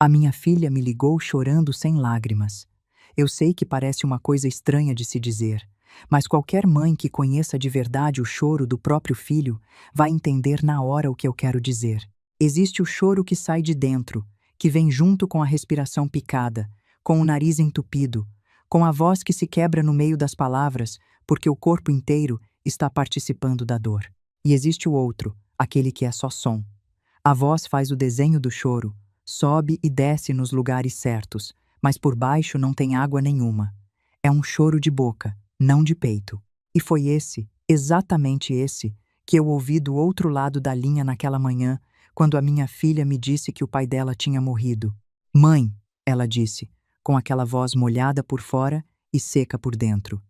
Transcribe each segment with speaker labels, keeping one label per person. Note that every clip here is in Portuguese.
Speaker 1: A minha filha me ligou chorando sem lágrimas. Eu sei que parece uma coisa estranha de se dizer, mas qualquer mãe que conheça de verdade o choro do próprio filho vai entender na hora o que eu quero dizer. Existe o choro que sai de dentro, que vem junto com a respiração picada, com o nariz entupido, com a voz que se quebra no meio das palavras, porque o corpo inteiro está participando da dor. E existe o outro, aquele que é só som. A voz faz o desenho do choro, sobe e desce nos lugares certos, mas por baixo não tem água nenhuma. É um choro de boca, não de peito. E foi esse, exatamente esse, que eu ouvi do outro lado da linha naquela manhã, quando a minha filha me disse que o pai dela tinha morrido. Mãe, ela disse, com aquela voz molhada por fora e seca por dentro.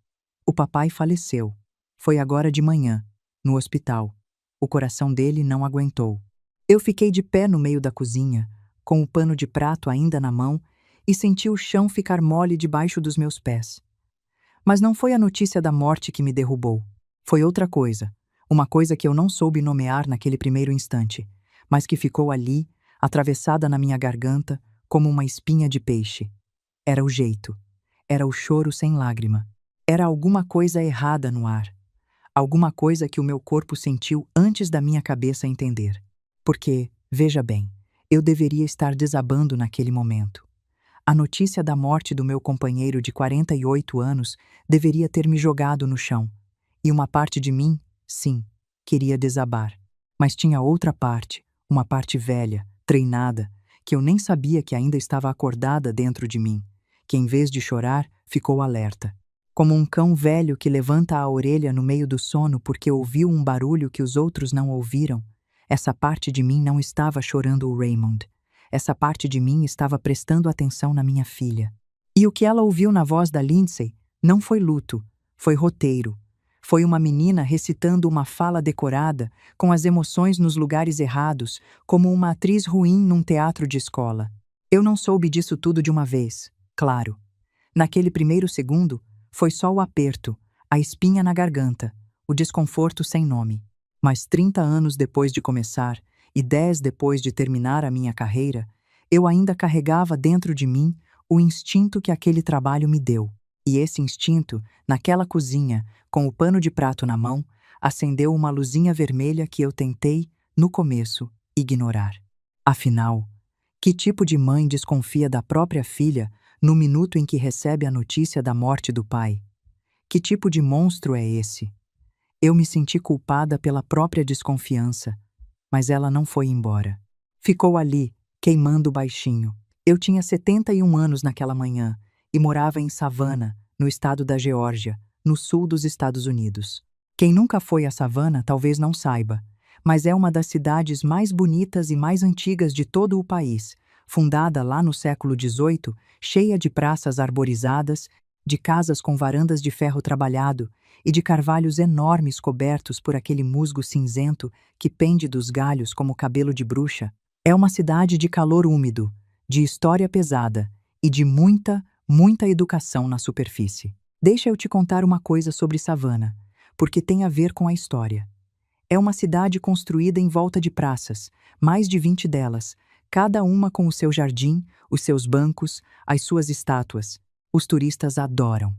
Speaker 1: O papai faleceu. Foi agora de manhã, no hospital. O coração dele não aguentou. Eu fiquei de pé no meio da cozinha, com o pano de prato ainda na mão, e senti o chão ficar mole debaixo dos meus pés. Mas não foi a notícia da morte que me derrubou. Foi outra coisa, uma coisa que eu não soube nomear naquele primeiro instante, mas que ficou ali, atravessada na minha garganta, como uma espinha de peixe. Era o jeito. Era o choro sem lágrima. Era alguma coisa errada no ar. Alguma coisa que o meu corpo sentiu antes da minha cabeça entender. Porque, veja bem, eu deveria estar desabando naquele momento. A notícia da morte do meu companheiro de 48 anos deveria ter me jogado no chão. E uma parte de mim, sim, queria desabar. Mas tinha outra parte, uma parte velha, treinada, que eu nem sabia que ainda estava acordada dentro de mim, que em vez de chorar, ficou alerta. Como um cão velho que levanta a orelha no meio do sono porque ouviu um barulho que os outros não ouviram, essa parte de mim não estava chorando o Raymond. Essa parte de mim estava prestando atenção na minha filha. E o que ela ouviu na voz da Lindsay não foi luto, foi roteiro. Foi uma menina recitando uma fala decorada, com as emoções nos lugares errados, como uma atriz ruim num teatro de escola. Eu não soube disso tudo de uma vez, claro. Naquele primeiro segundo, foi só o aperto, a espinha na garganta, o desconforto sem nome. Mas 30 anos depois de começar, e 10 depois de terminar a minha carreira, eu ainda carregava dentro de mim o instinto que aquele trabalho me deu. E esse instinto, naquela cozinha, com o pano de prato na mão, acendeu uma luzinha vermelha que eu tentei, no começo, ignorar. Afinal, que tipo de mãe desconfia da própria filha no minuto em que recebe a notícia da morte do pai? Que tipo de monstro é esse? Eu me senti culpada pela própria desconfiança, mas ela não foi embora. Ficou ali, queimando baixinho. Eu tinha 71 anos naquela manhã e morava em Savannah, no estado da Geórgia, no sul dos Estados Unidos. Quem nunca foi a Savannah talvez não saiba, mas é uma das cidades mais bonitas e mais antigas de todo o país, fundada lá no século XVIII, cheia de praças arborizadas, de casas com varandas de ferro trabalhado e de carvalhos enormes cobertos por aquele musgo cinzento que pende dos galhos como cabelo de bruxa. É uma cidade de calor úmido, de história pesada e de muita, muita educação na superfície. Deixa eu te contar uma coisa sobre Savannah, porque tem a ver com a história. É uma cidade construída em volta de praças, mais de 20 delas, cada uma com o seu jardim, os seus bancos, as suas estátuas. Os turistas adoram.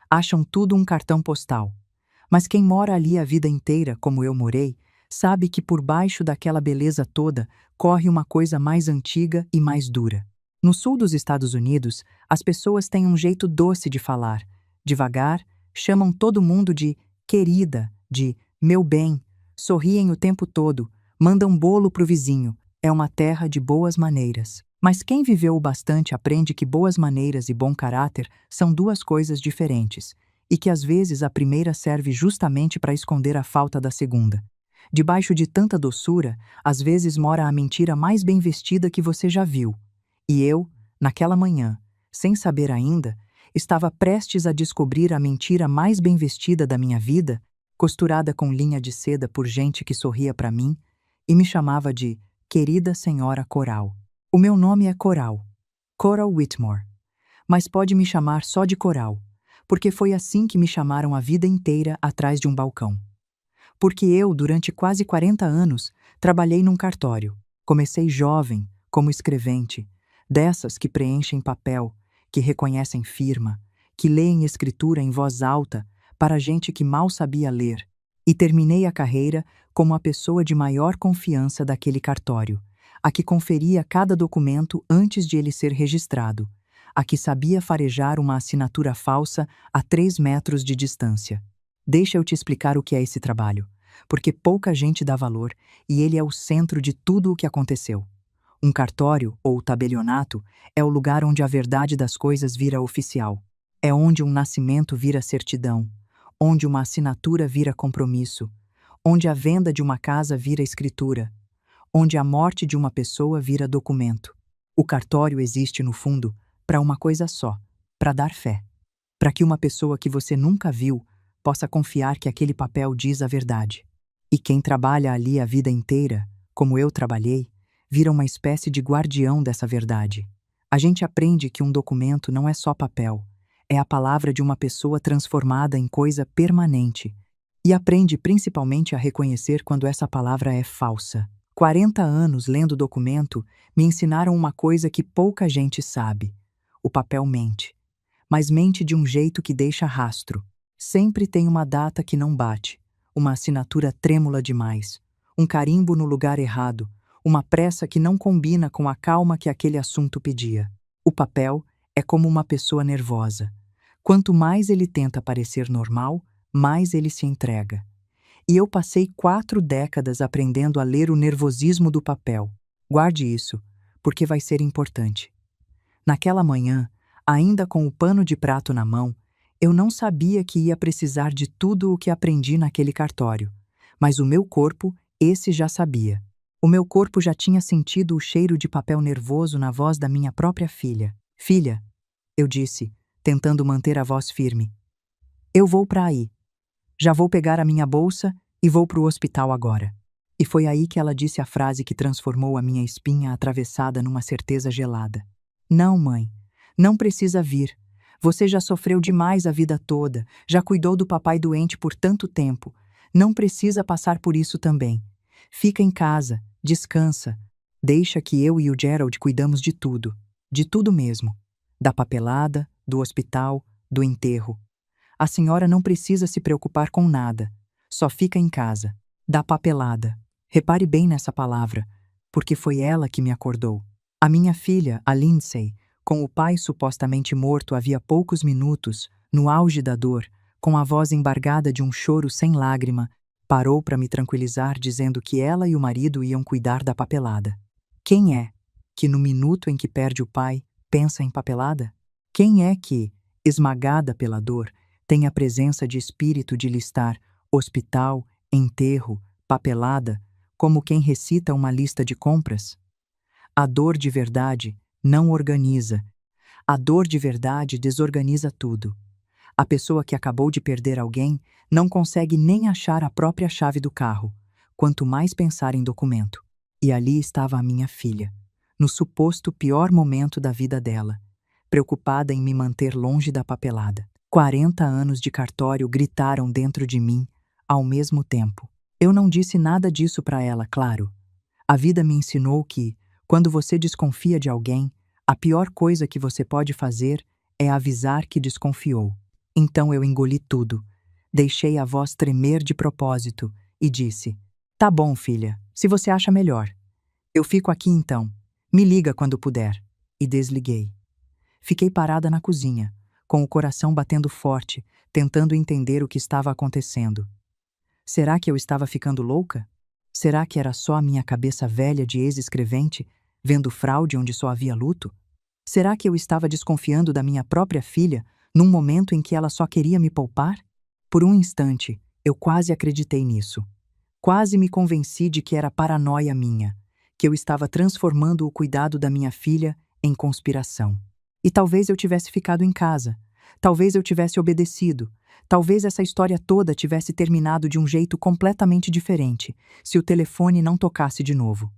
Speaker 1: Acham tudo um cartão postal. Mas quem mora ali a vida inteira, como eu morei, sabe que por baixo daquela beleza toda corre uma coisa mais antiga e mais dura. No sul dos Estados Unidos, as pessoas têm um jeito doce de falar. Devagar, chamam todo mundo de querida, de meu bem, sorriem o tempo todo, mandam bolo pro vizinho. É uma terra de boas maneiras. Mas quem viveu o bastante aprende que boas maneiras e bom caráter são duas coisas diferentes, e que às vezes a primeira serve justamente para esconder a falta da segunda. Debaixo de tanta doçura, às vezes mora a mentira mais bem vestida que você já viu. E eu, naquela manhã, sem saber ainda, estava prestes a descobrir a mentira mais bem vestida da minha vida, costurada com linha de seda por gente que sorria para mim e me chamava de querida senhora Coral. O meu nome é Coral, Coral Whitmore, mas pode me chamar só de Coral, porque foi assim que me chamaram a vida inteira atrás de um balcão. Porque eu, durante quase 40 anos, trabalhei num cartório. Comecei jovem, como escrevente, dessas que preenchem papel, que reconhecem firma, que leem escritura em voz alta para gente que mal sabia ler. E terminei a carreira como a pessoa de maior confiança daquele cartório, a que conferia cada documento antes de ele ser registrado, a que sabia farejar uma assinatura falsa a 3 metros de distância. Deixa eu te explicar o que é esse trabalho, porque pouca gente dá valor e ele é o centro de tudo o que aconteceu. Um cartório, ou tabelionato, é o lugar onde a verdade das coisas vira oficial. É onde um nascimento vira certidão, onde uma assinatura vira compromisso, onde a venda de uma casa vira escritura, onde a morte de uma pessoa vira documento. O cartório existe, no fundo, para uma coisa só: para dar fé. Para que uma pessoa que você nunca viu possa confiar que aquele papel diz a verdade. E quem trabalha ali a vida inteira, como eu trabalhei, vira uma espécie de guardião dessa verdade. A gente aprende que um documento não é só papel, é a palavra de uma pessoa transformada em coisa permanente. E aprende principalmente a reconhecer quando essa palavra é falsa. 40 anos lendo documento me ensinaram uma coisa que pouca gente sabe: o papel mente. Mas mente de um jeito que deixa rastro. Sempre tem uma data que não bate, uma assinatura trêmula demais, um carimbo no lugar errado, uma pressa que não combina com a calma que aquele assunto pedia. O papel é como uma pessoa nervosa. Quanto mais ele tenta parecer normal, mais ele se entrega. E eu passei 4 décadas aprendendo a ler o nervosismo do papel. Guarde isso, porque vai ser importante. Naquela manhã, ainda com o pano de prato na mão, eu não sabia que ia precisar de tudo o que aprendi naquele cartório, mas o meu corpo, esse já sabia. O meu corpo já tinha sentido o cheiro de papel nervoso na voz da minha própria filha. Filha, eu disse, tentando manter a voz firme. Eu vou para aí. Já vou pegar a minha bolsa e vou para o hospital agora. E foi aí que ela disse a frase que transformou a minha espinha atravessada numa certeza gelada. Não, mãe, não precisa vir. Você já sofreu demais a vida toda, já cuidou do papai doente por tanto tempo. Não precisa passar por isso também. Fica em casa, descansa. Deixa que eu e o Gerald cuidamos de tudo mesmo. Da papelada, do hospital, do enterro. A senhora não precisa se preocupar com nada. Só fica em casa. Da papelada. Repare bem nessa palavra, porque foi ela que me acordou. A minha filha, a Lindsay, com o pai supostamente morto havia poucos minutos, no auge da dor, com a voz embargada de um choro sem lágrima, parou para me tranquilizar dizendo que ela e o marido iam cuidar da papelada. Quem é que, no minuto em que perde o pai, pensa em papelada? Quem é que, esmagada pela dor, tem a presença de espírito de listar hospital, enterro, papelada, como quem recita uma lista de compras? A dor de verdade não organiza. A dor de verdade desorganiza tudo. A pessoa que acabou de perder alguém não consegue nem achar a própria chave do carro, quanto mais pensar em documento. E ali estava a minha filha, no suposto pior momento da vida dela, preocupada em me manter longe da papelada. 40 anos de cartório gritaram dentro de mim, ao mesmo tempo. Eu não disse nada disso para ela, claro. A vida me ensinou que, quando você desconfia de alguém, a pior coisa que você pode fazer é avisar que desconfiou. Então eu engoli tudo, deixei a voz tremer de propósito e disse: Tá bom, filha, se você acha melhor. Eu fico aqui então. Me liga quando puder. E desliguei. Fiquei parada na cozinha, com o coração batendo forte, tentando entender o que estava acontecendo. Será que eu estava ficando louca? Será que era só a minha cabeça velha de ex-escrevente, vendo fraude onde só havia luto? Será que eu estava desconfiando da minha própria filha, num momento em que ela só queria me poupar? Por um instante, eu quase acreditei nisso. Quase me convenci de que era paranoia minha, que eu estava transformando o cuidado da minha filha em conspiração. E talvez eu tivesse ficado em casa, talvez eu tivesse obedecido, talvez essa história toda tivesse terminado de um jeito completamente diferente, se o telefone não tocasse de novo.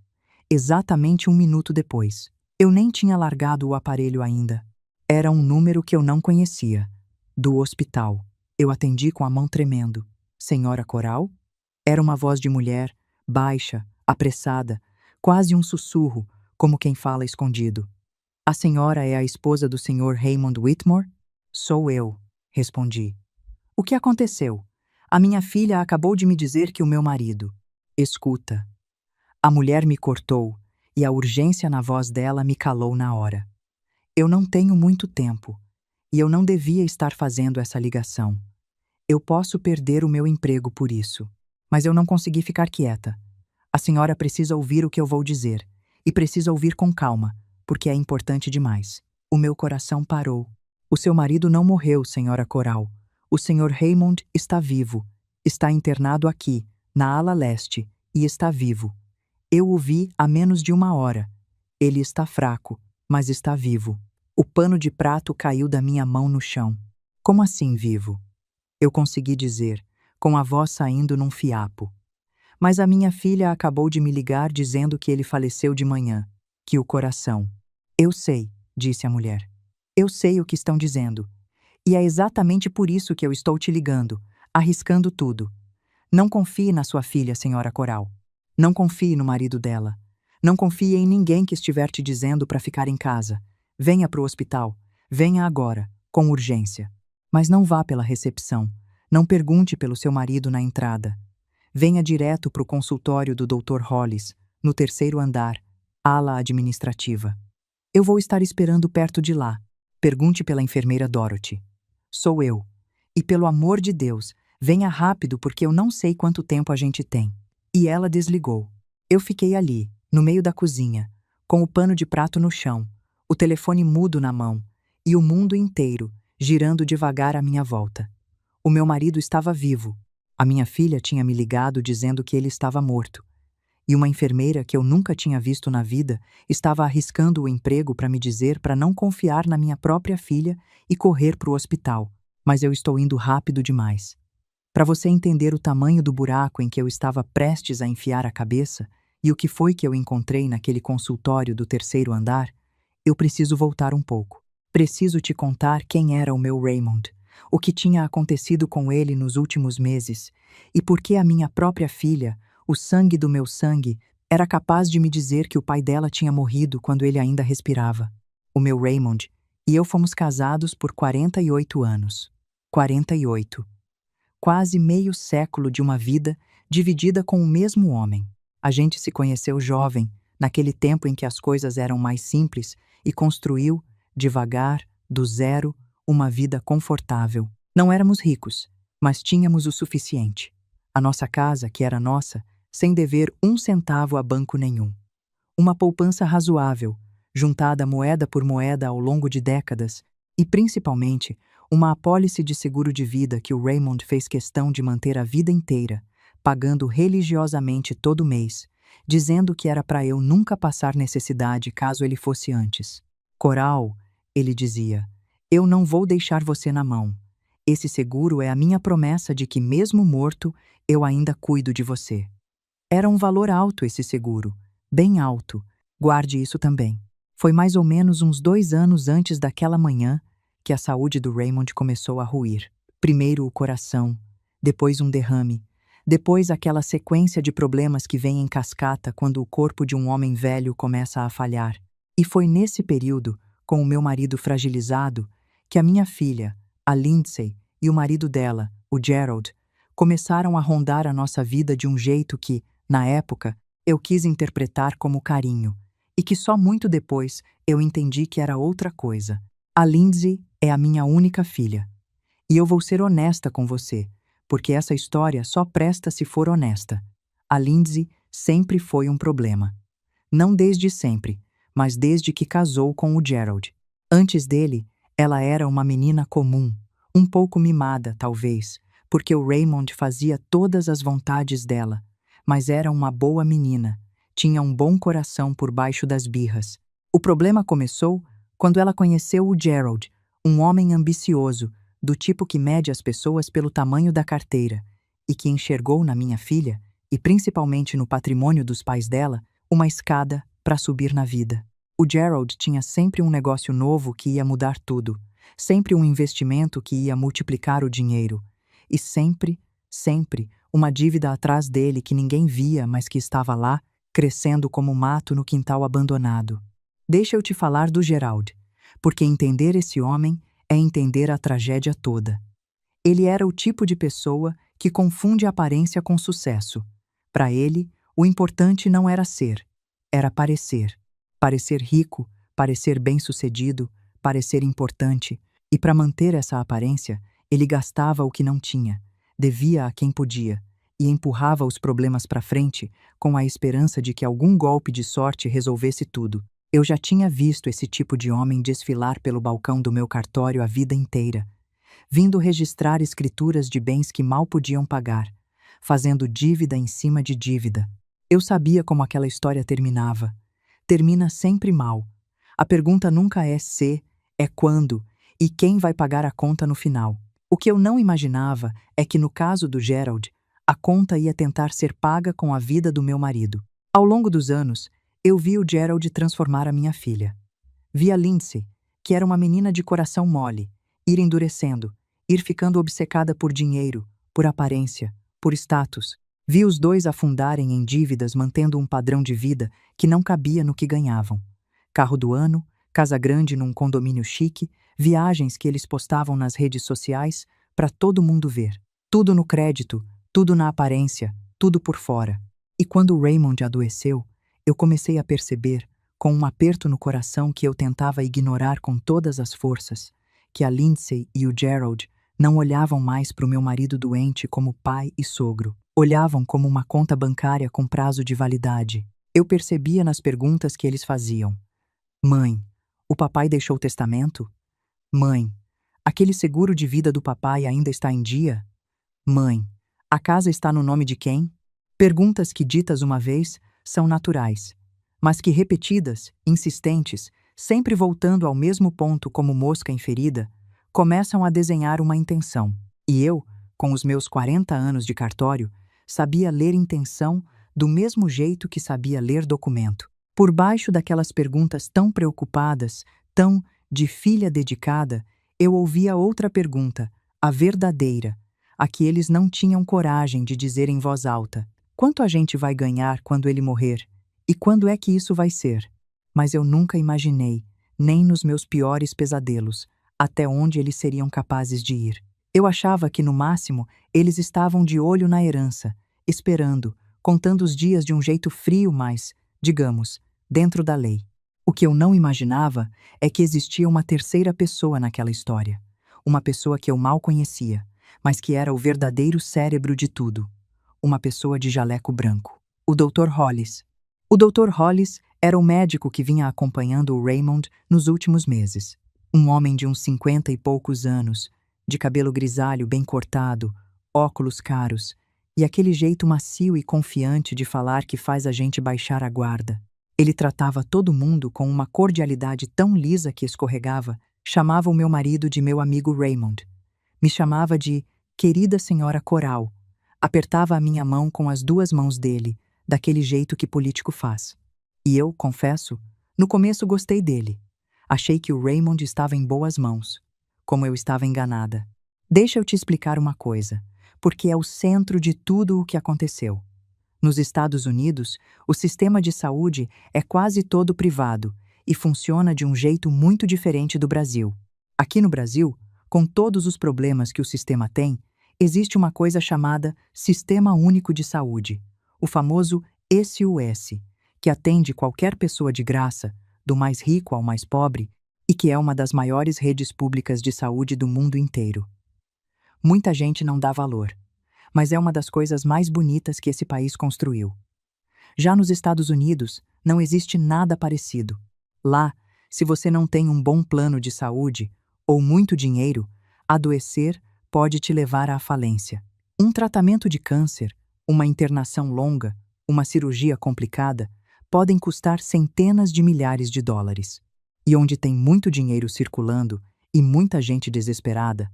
Speaker 1: Exatamente 1 minuto depois. Eu nem tinha largado o aparelho ainda. Era um número que eu não conhecia. Do hospital. Eu atendi com a mão tremendo. Senhora Coral? Era uma voz de mulher, baixa, apressada, quase um sussurro, como quem fala escondido. A senhora é a esposa do Sr. Raymond Whitmore? Sou eu, respondi. O que aconteceu? A minha filha acabou de me dizer que o meu marido. Escuta. A mulher me cortou e a urgência na voz dela me calou na hora. Eu não tenho muito tempo e eu não devia estar fazendo essa ligação. Eu posso perder o meu emprego por isso, mas eu não consegui ficar quieta. A senhora precisa ouvir o que eu vou dizer e precisa ouvir com calma, porque é importante demais. O meu coração parou. O seu marido não morreu, senhora Coral. O Sr. Raymond está vivo. Está internado aqui, na ala leste, e está vivo. Eu o vi há menos de 1 hora. Ele está fraco, mas está vivo. O pano de prato caiu da minha mão no chão. Como assim vivo? Eu consegui dizer, com a voz saindo num fiapo. Mas a minha filha acabou de me ligar dizendo que ele faleceu de manhã, que o coração. Eu sei, disse a mulher. Eu sei o que estão dizendo. E é exatamente por isso que eu estou te ligando, arriscando tudo. Não confie na sua filha, senhora Coral. Não confie no marido dela. Não confie em ninguém que estiver te dizendo para ficar em casa. Venha para o hospital. Venha agora, com urgência. Mas não vá pela recepção. Não pergunte pelo seu marido na entrada. Venha direto para o consultório do Dr. Hollis, no 3º andar, ala administrativa. Eu vou estar esperando perto de lá. Pergunte pela enfermeira Dorothy. Sou eu. E pelo amor de Deus, venha rápido porque eu não sei quanto tempo a gente tem. E ela desligou. Eu fiquei ali, no meio da cozinha, com o pano de prato no chão, o telefone mudo na mão e o mundo inteiro girando devagar à minha volta. O meu marido estava vivo. A minha filha tinha me ligado dizendo que ele estava morto. E uma enfermeira que eu nunca tinha visto na vida estava arriscando o emprego para me dizer para não confiar na minha própria filha e correr para o hospital. Mas eu estou indo rápido demais. Para você entender o tamanho do buraco em que eu estava prestes a enfiar a cabeça e o que foi que eu encontrei naquele consultório do 3º andar, eu preciso voltar um pouco. Preciso te contar quem era o meu Raymond, o que tinha acontecido com ele nos últimos meses e por que a minha própria filha, o sangue do meu sangue, era capaz de me dizer que o pai dela tinha morrido quando ele ainda respirava. O meu Raymond e eu fomos casados por 48 anos. 48. Quase meio século de uma vida dividida com o mesmo homem. A gente se conheceu jovem, naquele tempo em que as coisas eram mais simples, e construiu, devagar, do zero, uma vida confortável. Não éramos ricos, mas tínhamos o suficiente. A nossa casa, que era nossa, sem dever 1 centavo a banco nenhum. Uma poupança razoável, juntada moeda por moeda ao longo de décadas, e principalmente, uma apólice de seguro de vida que o Raymond fez questão de manter a vida inteira, pagando religiosamente todo mês, dizendo que era para eu nunca passar necessidade caso ele fosse antes. Coral, ele dizia, eu não vou deixar você na mão. Esse seguro é a minha promessa de que, mesmo morto, eu ainda cuido de você. Era um valor alto esse seguro, bem alto. Guarde isso também. Foi mais ou menos uns 2 anos antes daquela manhã que a saúde do Raymond começou a ruir. Primeiro o coração, depois um derrame, depois aquela sequência de problemas que vem em cascata quando o corpo de um homem velho começa a falhar. E foi nesse período, com o meu marido fragilizado, que a minha filha, a Lindsay, e o marido dela, o Gerald, começaram a rondar a nossa vida de um jeito que, na época, eu quis interpretar como carinho, e que só muito depois eu entendi que era outra coisa. A Lindsay é a minha única filha. E eu vou ser honesta com você, porque essa história só presta se for honesta. A Lindsay sempre foi um problema. Não desde sempre, mas desde que casou com o Gerald. Antes dele, ela era uma menina comum, um pouco mimada, talvez, porque o Raymond fazia todas as vontades dela, mas era uma boa menina, tinha um bom coração por baixo das birras. O problema começou quando ela conheceu o Gerald, um homem ambicioso, do tipo que mede as pessoas pelo tamanho da carteira, e que enxergou na minha filha, e principalmente no patrimônio dos pais dela, uma escada para subir na vida. O Gerald tinha sempre um negócio novo que ia mudar tudo, sempre um investimento que ia multiplicar o dinheiro, e sempre, sempre, uma dívida atrás dele que ninguém via, mas que estava lá, crescendo como mato no quintal abandonado. Deixa eu te falar do Gerald, porque entender esse homem é entender a tragédia toda. Ele era o tipo de pessoa que confunde aparência com sucesso. Para ele, o importante não era ser, era parecer. Parecer rico, parecer bem-sucedido, parecer importante. E para manter essa aparência, ele gastava o que não tinha, devia a quem podia, e empurrava os problemas para frente com a esperança de que algum golpe de sorte resolvesse tudo. Eu já tinha visto esse tipo de homem desfilar pelo balcão do meu cartório a vida inteira, vindo registrar escrituras de bens que mal podiam pagar, fazendo dívida em cima de dívida. Eu sabia como aquela história terminava. Termina sempre mal. A pergunta nunca é se, é quando e quem vai pagar a conta no final. O que eu não imaginava é que no caso do Gerald, a conta ia tentar ser paga com a vida do meu marido. Ao longo dos anos, eu vi o Gerald transformar a minha filha. Vi a Lindsay, que era uma menina de coração mole, ir endurecendo, ir ficando obcecada por dinheiro, por aparência, por status. Vi os dois afundarem em dívidas mantendo um padrão de vida que não cabia no que ganhavam. Carro do ano, casa grande num condomínio chique, viagens que eles postavam nas redes sociais para todo mundo ver. Tudo no crédito, tudo na aparência, tudo por fora. E quando o Raymond adoeceu, eu comecei a perceber, com um aperto no coração que eu tentava ignorar com todas as forças, que a Lindsay e o Gerald não olhavam mais para o meu marido doente como pai e sogro. Olhavam como uma conta bancária com prazo de validade. Eu percebia nas perguntas que eles faziam. Mãe, o papai deixou testamento? Mãe, aquele seguro de vida do papai ainda está em dia? Mãe, a casa está no nome de quem? Perguntas que ditas uma vez são naturais, mas que repetidas, insistentes, sempre voltando ao mesmo ponto como mosca em ferida, começam a desenhar uma intenção. E eu, com os meus 40 anos de cartório, sabia ler intenção do mesmo jeito que sabia ler documento. Por baixo daquelas perguntas tão preocupadas, tão de filha dedicada, eu ouvia outra pergunta, a verdadeira, a que eles não tinham coragem de dizer em voz alta. Quanto a gente vai ganhar quando ele morrer? E quando é que isso vai ser? Mas eu nunca imaginei, nem nos meus piores pesadelos, até onde eles seriam capazes de ir. Eu achava que, no máximo, eles estavam de olho na herança, esperando, contando os dias de um jeito frio, mas, digamos, dentro da lei. O que eu não imaginava é que existia uma terceira pessoa naquela história. Uma pessoa que eu mal conhecia, mas que era o verdadeiro cérebro de tudo. Uma pessoa de jaleco branco. O Dr. Hollis. O Dr. Hollis era o médico que vinha acompanhando o Raymond nos últimos meses. Um homem de uns 50 e poucos anos, de cabelo grisalho bem cortado, óculos caros, e aquele jeito macio e confiante de falar que faz a gente baixar a guarda. Ele tratava todo mundo com uma cordialidade tão lisa que escorregava, chamava o meu marido de meu amigo Raymond. Me chamava de querida senhora Coral. Apertava a minha mão com as duas mãos dele, daquele jeito que político faz. E eu, confesso, no começo gostei dele. Achei que o Raymond estava em boas mãos. Como eu estava enganada. Deixa eu te explicar uma coisa, porque é o centro de tudo o que aconteceu. Nos Estados Unidos, o sistema de saúde é quase todo privado e funciona de um jeito muito diferente do Brasil. Aqui no Brasil, com todos os problemas que o sistema tem, existe uma coisa chamada Sistema Único de Saúde, o famoso SUS, que atende qualquer pessoa de graça, do mais rico ao mais pobre, e que é uma das maiores redes públicas de saúde do mundo inteiro. Muita gente não dá valor, mas é uma das coisas mais bonitas que esse país construiu. Já nos Estados Unidos, não existe nada parecido. Lá, se você não tem um bom plano de saúde ou muito dinheiro, adoecer pode te levar à falência. Um tratamento de câncer, uma internação longa, uma cirurgia complicada, podem custar centenas de milhares de dólares. E onde tem muito dinheiro circulando e muita gente desesperada,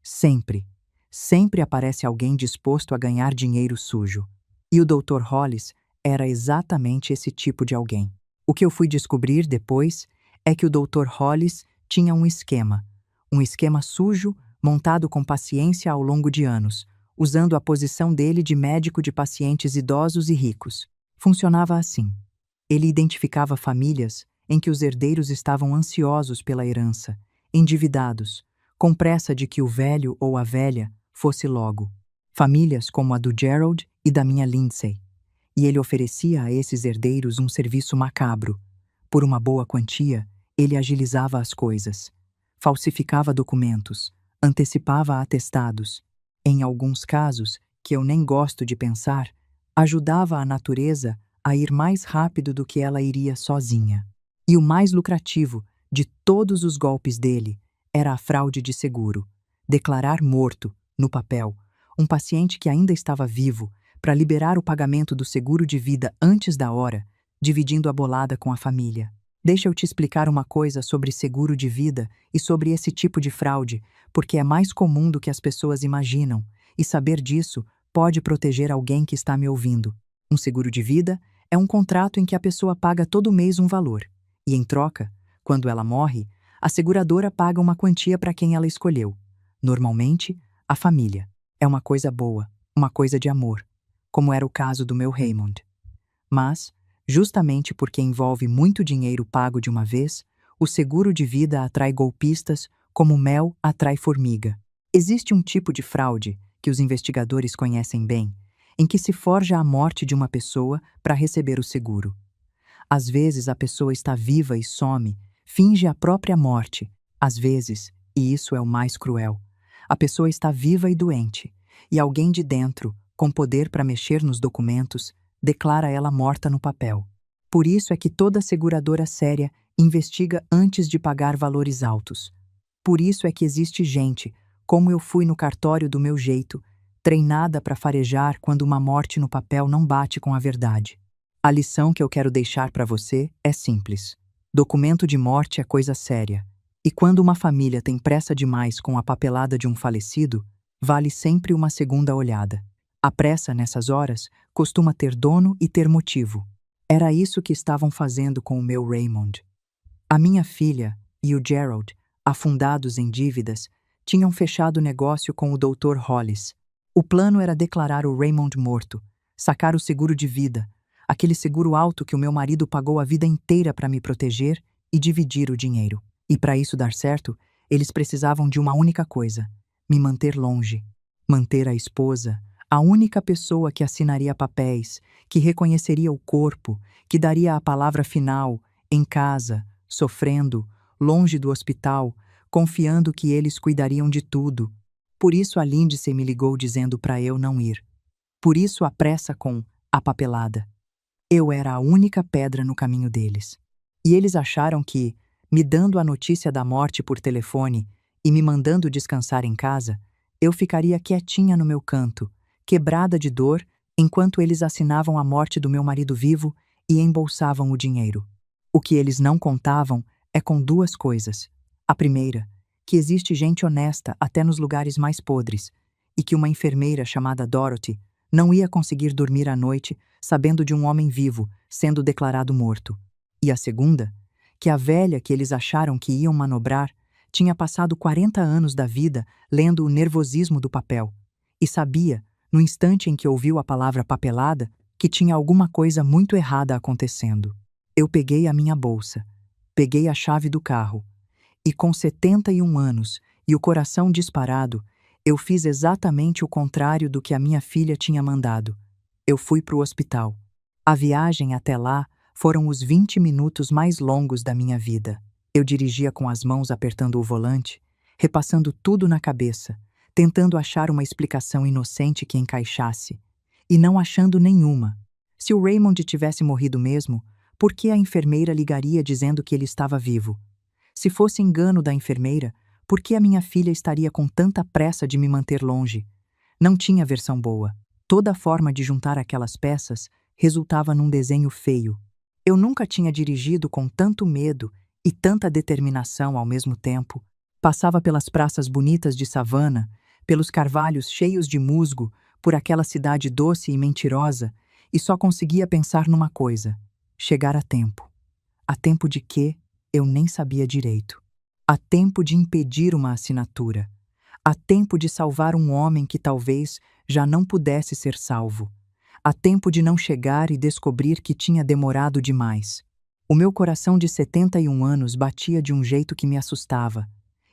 Speaker 1: sempre aparece alguém disposto a ganhar dinheiro sujo. E o Dr. Hollis era exatamente esse tipo de alguém. O que eu fui descobrir depois é que o Dr. Hollis tinha um esquema sujo montado com paciência ao longo de anos, usando a posição dele de médico de pacientes idosos e ricos. Funcionava assim. Ele identificava famílias em que os herdeiros estavam ansiosos pela herança, endividados, com pressa de que o velho ou a velha fosse logo. Famílias como a do Gerald e da minha Lindsay. E ele oferecia a esses herdeiros um serviço macabro. Por uma boa quantia, ele agilizava as coisas, falsificava documentos, antecipava atestados. Em alguns casos, que eu nem gosto de pensar, ajudava a natureza a ir mais rápido do que ela iria sozinha. E o mais lucrativo de todos os golpes dele era a fraude de seguro. Declarar morto, no papel, um paciente que ainda estava vivo para liberar o pagamento do seguro de vida antes da hora, dividindo a bolada com a família. Deixa eu te explicar uma coisa sobre seguro de vida e sobre esse tipo de fraude, porque é mais comum do que as pessoas imaginam, e saber disso pode proteger alguém que está me ouvindo. Um seguro de vida é um contrato em que a pessoa paga todo mês um valor, e em troca, quando ela morre, a seguradora paga uma quantia para quem ela escolheu. Normalmente, a família. É uma coisa boa, uma coisa de amor, como era o caso do meu Raymond. Mas, justamente porque envolve muito dinheiro pago de uma vez, o seguro de vida atrai golpistas como mel atrai formiga. Existe um tipo de fraude que os investigadores conhecem bem, em que se forja a morte de uma pessoa para receber o seguro. Às vezes a pessoa está viva e some, finge a própria morte. Às vezes, e isso é o mais cruel, a pessoa está viva e doente, e alguém de dentro, com poder para mexer nos documentos, declara ela morta no papel. Por isso é que toda seguradora séria investiga antes de pagar valores altos. Por isso é que existe gente, como eu fui no cartório do meu jeito, treinada para farejar quando uma morte no papel não bate com a verdade. A lição que eu quero deixar para você é simples. Documento de morte é coisa séria. E quando uma família tem pressa demais com a papelada de um falecido, vale sempre uma segunda olhada. A pressa, nessas horas, costuma ter dono e ter motivo. Era isso que estavam fazendo com o meu Raymond. A minha filha e o Gerald, afundados em dívidas, tinham fechado o negócio com o Dr. Hollis. O plano era declarar o Raymond morto, sacar o seguro de vida, aquele seguro alto que o meu marido pagou a vida inteira para me proteger, e dividir o dinheiro. E para isso dar certo, eles precisavam de uma única coisa: me manter longe. Manter a esposa, a única pessoa que assinaria papéis, que reconheceria o corpo, que daria a palavra final, em casa, sofrendo, longe do hospital, confiando que eles cuidariam de tudo. Por isso a Lindsay me ligou dizendo para eu não ir. Por isso a pressa com a papelada. Eu era a única pedra no caminho deles. E eles acharam que, me dando a notícia da morte por telefone e me mandando descansar em casa, eu ficaria quietinha no meu canto, quebrada de dor, enquanto eles assinavam a morte do meu marido vivo e embolsavam o dinheiro. O que eles não contavam é com duas coisas. A primeira, que existe gente honesta até nos lugares mais podres, e que uma enfermeira chamada Dorothy não ia conseguir dormir à noite sabendo de um homem vivo sendo declarado morto. E a segunda, que a velha que eles acharam que iam manobrar tinha passado 40 anos da vida lendo o nervosismo do papel, e sabia, no instante em que ouviu a palavra papelada, que tinha alguma coisa muito errada acontecendo. Eu peguei a minha bolsa, peguei a chave do carro, e com 71 anos e o coração disparado, eu fiz exatamente o contrário do que a minha filha tinha mandado. Eu fui para o hospital. A viagem até lá foram os 20 minutos mais longos da minha vida. Eu dirigia com as mãos apertando o volante, repassando tudo na cabeça, tentando achar uma explicação inocente que encaixasse, e não achando nenhuma. Se o Raymond tivesse morrido mesmo, por que a enfermeira ligaria dizendo que ele estava vivo? Se fosse engano da enfermeira, por que a minha filha estaria com tanta pressa de me manter longe? Não tinha versão boa. Toda forma de juntar aquelas peças resultava num desenho feio. Eu nunca tinha dirigido com tanto medo e tanta determinação ao mesmo tempo. Passava pelas praças bonitas de Savannah, pelos carvalhos cheios de musgo, por aquela cidade doce e mentirosa, e só conseguia pensar numa coisa: chegar a tempo. A tempo de quê? Eu nem sabia direito. A tempo de impedir uma assinatura. A tempo de salvar um homem que talvez já não pudesse ser salvo. A tempo de não chegar e descobrir que tinha demorado demais. O meu coração de 71 anos batia de um jeito que me assustava,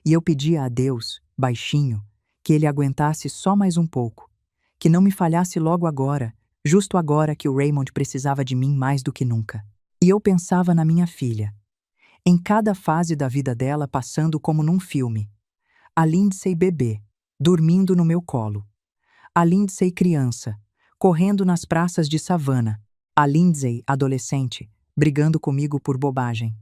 Speaker 1: e eu pedia a Deus, baixinho, que ele aguentasse só mais um pouco, que não me falhasse logo agora, justo agora que o Raymond precisava de mim mais do que nunca. E eu pensava na minha filha, em cada fase da vida dela passando como num filme. A Lindsay bebê, dormindo no meu colo. A Lindsay criança, correndo nas praças de savana. A Lindsay adolescente, brigando comigo por bobagem.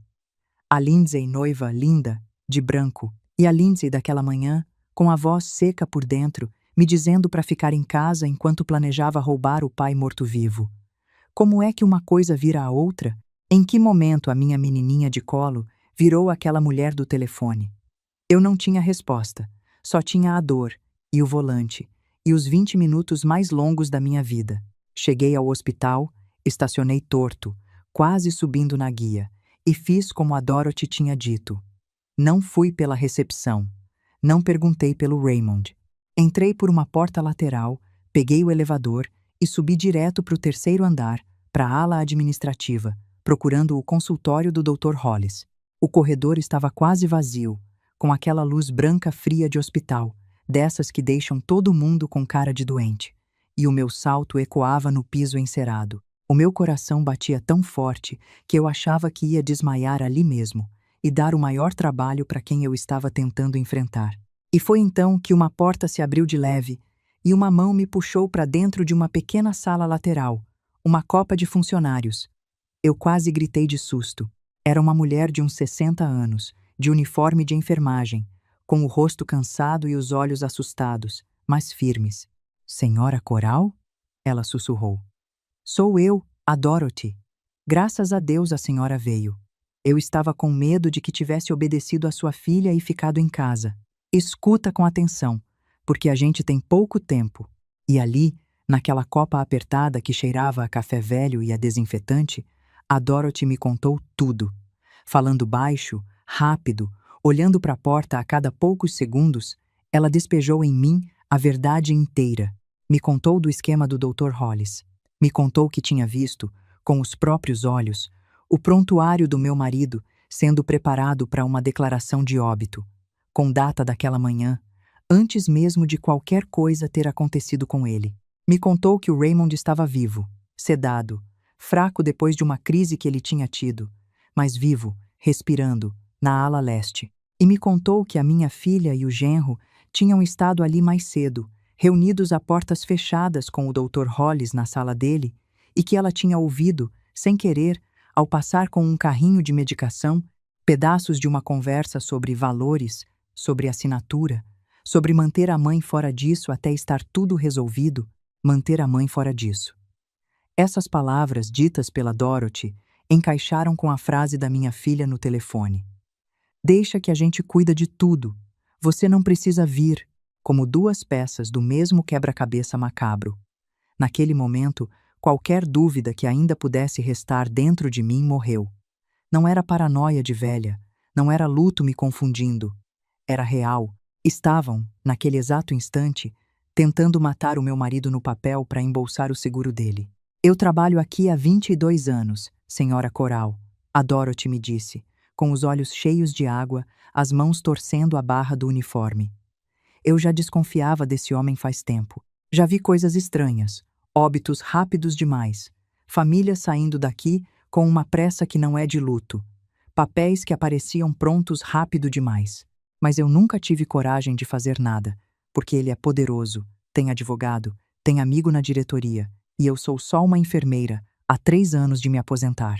Speaker 1: A Lindsay noiva linda, de branco. E a Lindsay daquela manhã, com a voz seca por dentro, me dizendo para ficar em casa enquanto planejava roubar o pai morto-vivo. Como é que uma coisa vira a outra? Em que momento a minha menininha de colo virou aquela mulher do telefone? Eu não tinha resposta, só tinha a dor, e o volante, e os 20 minutos mais longos da minha vida. Cheguei ao hospital, estacionei torto, quase subindo na guia, e fiz como a Dorothy tinha dito. Não fui pela recepção, não perguntei pelo Raymond. Entrei por uma porta lateral, peguei o elevador e subi direto para o terceiro andar, para a ala administrativa, procurando o consultório do Dr. Hollis. O corredor estava quase vazio, com aquela luz branca fria de hospital, dessas que deixam todo mundo com cara de doente, e o meu salto ecoava no piso encerado. O meu coração batia tão forte que eu achava que ia desmaiar ali mesmo e dar o maior trabalho para quem eu estava tentando enfrentar. E foi então que uma porta se abriu de leve e uma mão me puxou para dentro de uma pequena sala lateral, uma copa de funcionários. Eu quase gritei de susto. Era uma mulher de uns 60 anos, de uniforme de enfermagem, com o rosto cansado e os olhos assustados, mas firmes. "Senhora Coral?" Ela sussurrou. "Sou eu, a Dorothy. Graças a Deus a senhora veio. Eu estava com medo de que tivesse obedecido à sua filha e ficado em casa. Escuta com atenção, porque a gente tem pouco tempo." E ali, naquela copa apertada que cheirava a café velho e a desinfetante, a Dorothy me contou tudo. Falando baixo, rápido, olhando para a porta a cada poucos segundos, ela despejou em mim a verdade inteira. Me contou do esquema do Dr. Hollis. Me contou que tinha visto, com os próprios olhos, o prontuário do meu marido sendo preparado para uma declaração de óbito, com data daquela manhã, antes mesmo de qualquer coisa ter acontecido com ele. Me contou que o Raymond estava vivo, sedado, fraco depois de uma crise que ele tinha tido, mas vivo, respirando, na ala leste. E me contou que a minha filha e o genro tinham estado ali mais cedo, reunidos a portas fechadas com o Dr. Hollis na sala dele, e que ela tinha ouvido, sem querer, ao passar com um carrinho de medicação, pedaços de uma conversa sobre valores, sobre assinatura, sobre manter a mãe fora disso até estar tudo resolvido, manter a mãe fora disso. Essas palavras ditas pela Dorothy encaixaram com a frase da minha filha no telefone. "Deixa que a gente cuida de tudo. Você não precisa vir", como duas peças do mesmo quebra-cabeça macabro. Naquele momento, qualquer dúvida que ainda pudesse restar dentro de mim morreu. Não era paranoia de velha, não era luto me confundindo. Era real. Estavam, naquele exato instante, tentando matar o meu marido no papel para embolsar o seguro dele. "Eu trabalho aqui há 22 anos, senhora Coral", a Dorothy me disse, com os olhos cheios de água, as mãos torcendo a barra do uniforme. Eu já desconfiava desse homem faz tempo. Já vi coisas estranhas, óbitos rápidos demais, famílias saindo daqui com uma pressa que não é de luto, papéis que apareciam prontos rápido demais. Mas eu nunca tive coragem de fazer nada, porque ele é poderoso, tem advogado, tem amigo na diretoria, e eu sou só uma enfermeira, há 3 anos de me aposentar.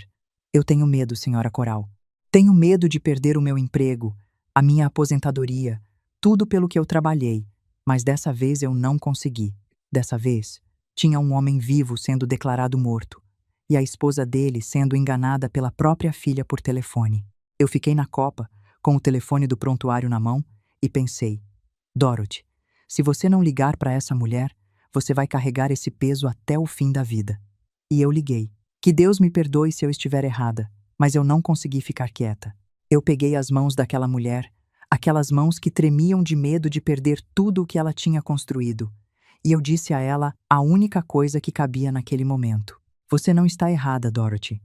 Speaker 1: Eu tenho medo, senhora Coral. Tenho medo de perder o meu emprego, a minha aposentadoria, tudo pelo que eu trabalhei, mas dessa vez eu não consegui. Dessa vez, tinha um homem vivo sendo declarado morto, e a esposa dele sendo enganada pela própria filha por telefone. Eu fiquei na copa, com o telefone do prontuário na mão, e pensei: "Dorothy, se você não ligar para essa mulher, você vai carregar esse peso até o fim da vida." E eu liguei. Que Deus me perdoe se eu estiver errada, mas eu não consegui ficar quieta. Eu peguei as mãos daquela mulher, aquelas mãos que tremiam de medo de perder tudo o que ela tinha construído, e eu disse a ela a única coisa que cabia naquele momento: "Você não está errada, Dorothy.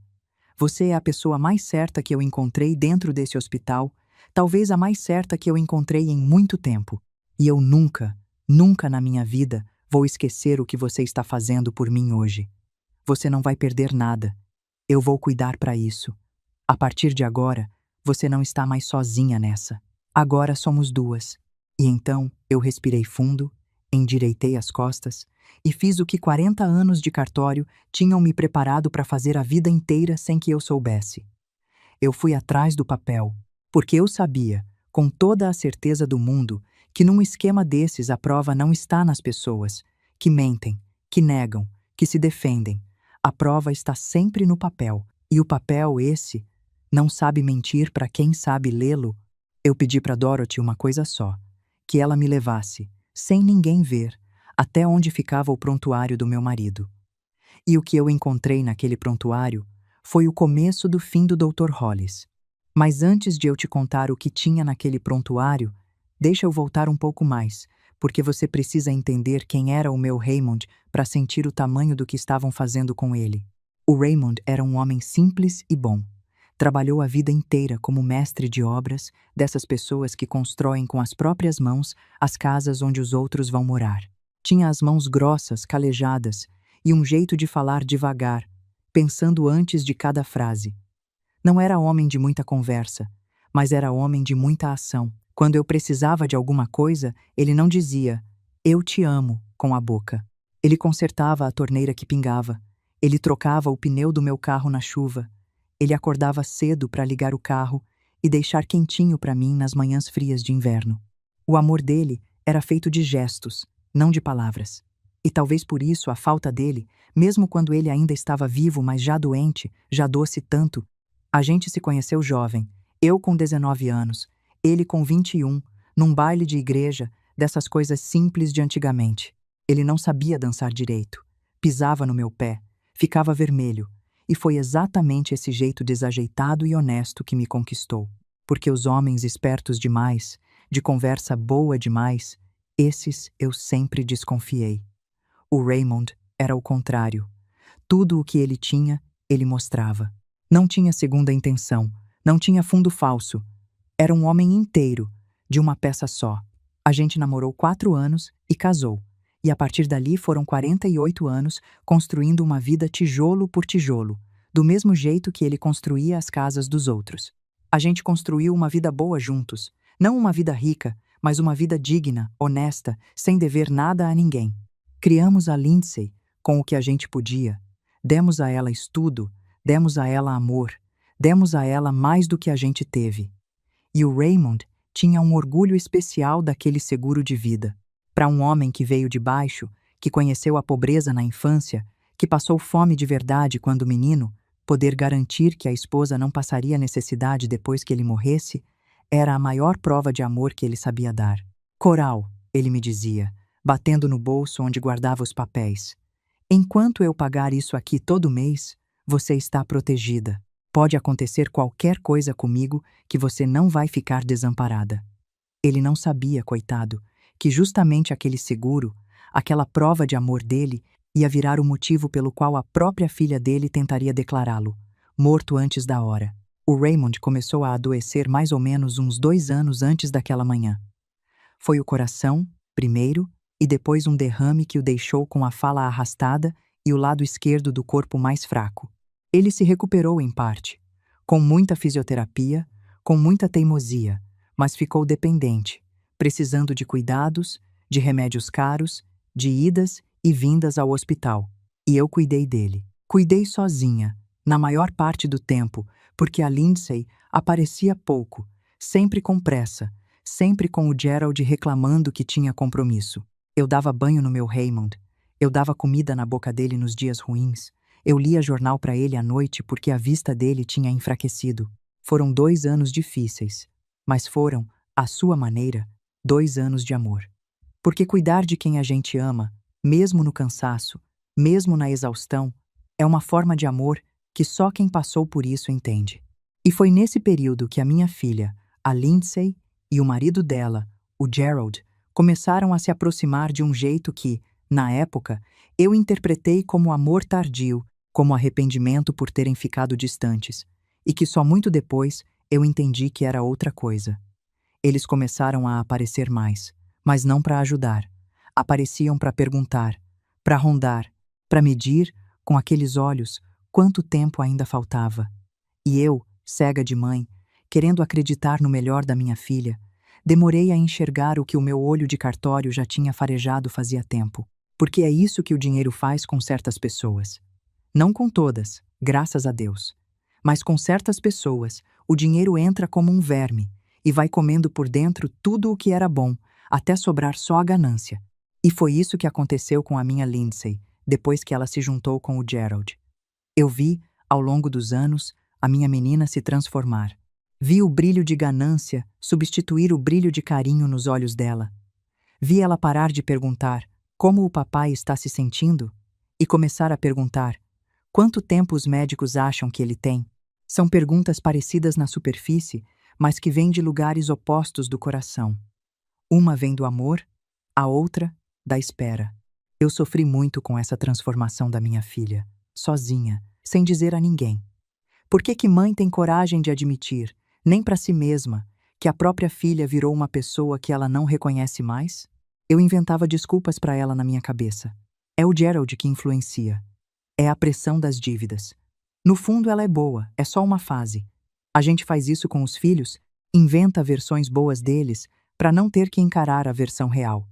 Speaker 1: Você é a pessoa mais certa que eu encontrei dentro desse hospital, talvez a mais certa que eu encontrei em muito tempo. E eu nunca, nunca na minha vida vou esquecer o que você está fazendo por mim hoje. Você não vai perder nada. Eu vou cuidar para isso. A partir de agora, você não está mais sozinha nessa. Agora somos duas. E então eu respirei fundo, endireitei as costas e fiz o que 40 anos de cartório tinham me preparado para fazer a vida inteira sem que eu soubesse. Eu fui atrás do papel, porque eu sabia, com toda a certeza do mundo, que num esquema desses a prova não está nas pessoas, que mentem, que negam, que se defendem. A prova está sempre no papel, e o papel, esse, não sabe mentir para quem sabe lê-lo. Eu pedi para Dorothy uma coisa só, que ela me levasse, sem ninguém ver, até onde ficava o prontuário do meu marido. E o que eu encontrei naquele prontuário foi o começo do fim do Dr. Hollis. Mas antes de eu te contar o que tinha naquele prontuário, deixa eu voltar um pouco mais, porque você precisa entender quem era o meu Raymond para sentir o tamanho do que estavam fazendo com ele. O Raymond era um homem simples e bom. Trabalhou a vida inteira como mestre de obras dessas pessoas que constroem com as próprias mãos as casas onde os outros vão morar. Tinha as mãos grossas, calejadas, e um jeito de falar devagar, pensando antes de cada frase. Não era homem de muita conversa, mas era homem de muita ação. Quando eu precisava de alguma coisa, ele não dizia "eu te amo" com a boca. Ele consertava a torneira que pingava. Ele trocava o pneu do meu carro na chuva. Ele acordava cedo para ligar o carro e deixar quentinho para mim nas manhãs frias de inverno. O amor dele era feito de gestos, não de palavras. E talvez por isso a falta dele, mesmo quando ele ainda estava vivo, mas já doente, já doce tanto. A gente se conheceu jovem, eu com 19 anos, ele com 21, num baile de igreja, dessas coisas simples de antigamente. Ele não sabia dançar direito, pisava no meu pé, ficava vermelho, e foi exatamente esse jeito desajeitado e honesto que me conquistou. Porque os homens espertos demais, de conversa boa demais, esses eu sempre desconfiei. O Raymond era o contrário. Tudo o que ele tinha, ele mostrava. Não tinha segunda intenção, não tinha fundo falso. Era um homem inteiro, de uma peça só. A gente namorou 4 anos e casou. E a partir dali foram 48 anos construindo uma vida tijolo por tijolo, do mesmo jeito que ele construía as casas dos outros. A gente construiu uma vida boa juntos, não uma vida rica, mas uma vida digna, honesta, sem dever nada a ninguém. Criamos a Lindsay com o que a gente podia. Demos a ela estudo, demos a ela amor, demos a ela mais do que a gente teve. E o Raymond tinha um orgulho especial daquele seguro de vida. Para um homem que veio de baixo, que conheceu a pobreza na infância, que passou fome de verdade quando menino, poder garantir que a esposa não passaria necessidade depois que ele morresse, era a maior prova de amor que ele sabia dar. Coral, ele me dizia, batendo no bolso onde guardava os papéis. Enquanto eu pagar isso aqui todo mês, você está protegida. Pode acontecer qualquer coisa comigo que você não vai ficar desamparada. Ele não sabia, coitado, que justamente aquele seguro, aquela prova de amor dele, ia virar o motivo pelo qual a própria filha dele tentaria declará-lo, morto antes da hora. O Raymond começou a adoecer mais ou menos uns 2 anos antes daquela manhã. Foi o coração, primeiro, e depois um derrame que o deixou com a fala arrastada e o lado esquerdo do corpo mais fraco. Ele se recuperou em parte, com muita fisioterapia, com muita teimosia, mas ficou dependente, precisando de cuidados, de remédios caros, de idas e vindas ao hospital. E eu cuidei dele. Cuidei sozinha, na maior parte do tempo, porque a Lindsay aparecia pouco, sempre com pressa, sempre com o Gerald reclamando que tinha compromisso. Eu dava banho no meu Raymond, eu dava comida na boca dele nos dias ruins, eu lia jornal para ele à noite porque a vista dele tinha enfraquecido. Foram 2 anos difíceis, mas foram, à sua maneira, 2 anos de amor. Porque cuidar de quem a gente ama, mesmo no cansaço, mesmo na exaustão, é uma forma de amor que só quem passou por isso entende. E foi nesse período que a minha filha, a Lindsay, e o marido dela, o Gerald, começaram a se aproximar de um jeito que, na época, eu interpretei como amor tardio como arrependimento por terem ficado distantes, e que só muito depois eu entendi que era outra coisa. Eles começaram a aparecer mais, mas não para ajudar. Apareciam para perguntar, para rondar, para medir, com aqueles olhos, quanto tempo ainda faltava. E eu, cega de mãe, querendo acreditar no melhor da minha filha, demorei a enxergar o que o meu olho de cartório já tinha farejado fazia tempo. Porque é isso que o dinheiro faz com certas pessoas. Não com todas, graças a Deus. Mas com certas pessoas, o dinheiro entra como um verme e vai comendo por dentro tudo o que era bom, até sobrar só a ganância. E foi isso que aconteceu com a minha Lindsay, depois que ela se juntou com o Gerald. Eu vi, ao longo dos anos, a minha menina se transformar. Vi o brilho de ganância substituir o brilho de carinho nos olhos dela. Vi ela parar de perguntar como o papai está se sentindo e começar a perguntar quanto tempo os médicos acham que ele tem. São perguntas parecidas na superfície, mas que vêm de lugares opostos do coração. Uma vem do amor, a outra, da espera. Eu sofri muito com essa transformação da minha filha, sozinha, sem dizer a ninguém. Por que mãe tem coragem de admitir, nem para si mesma, que a própria filha virou uma pessoa que ela não reconhece mais? Eu inventava desculpas para ela na minha cabeça. É o Gerald que influencia. É a pressão das dívidas. No fundo ela é boa, é só uma fase. A gente faz isso com os filhos, inventa versões boas deles para não ter que encarar a versão real.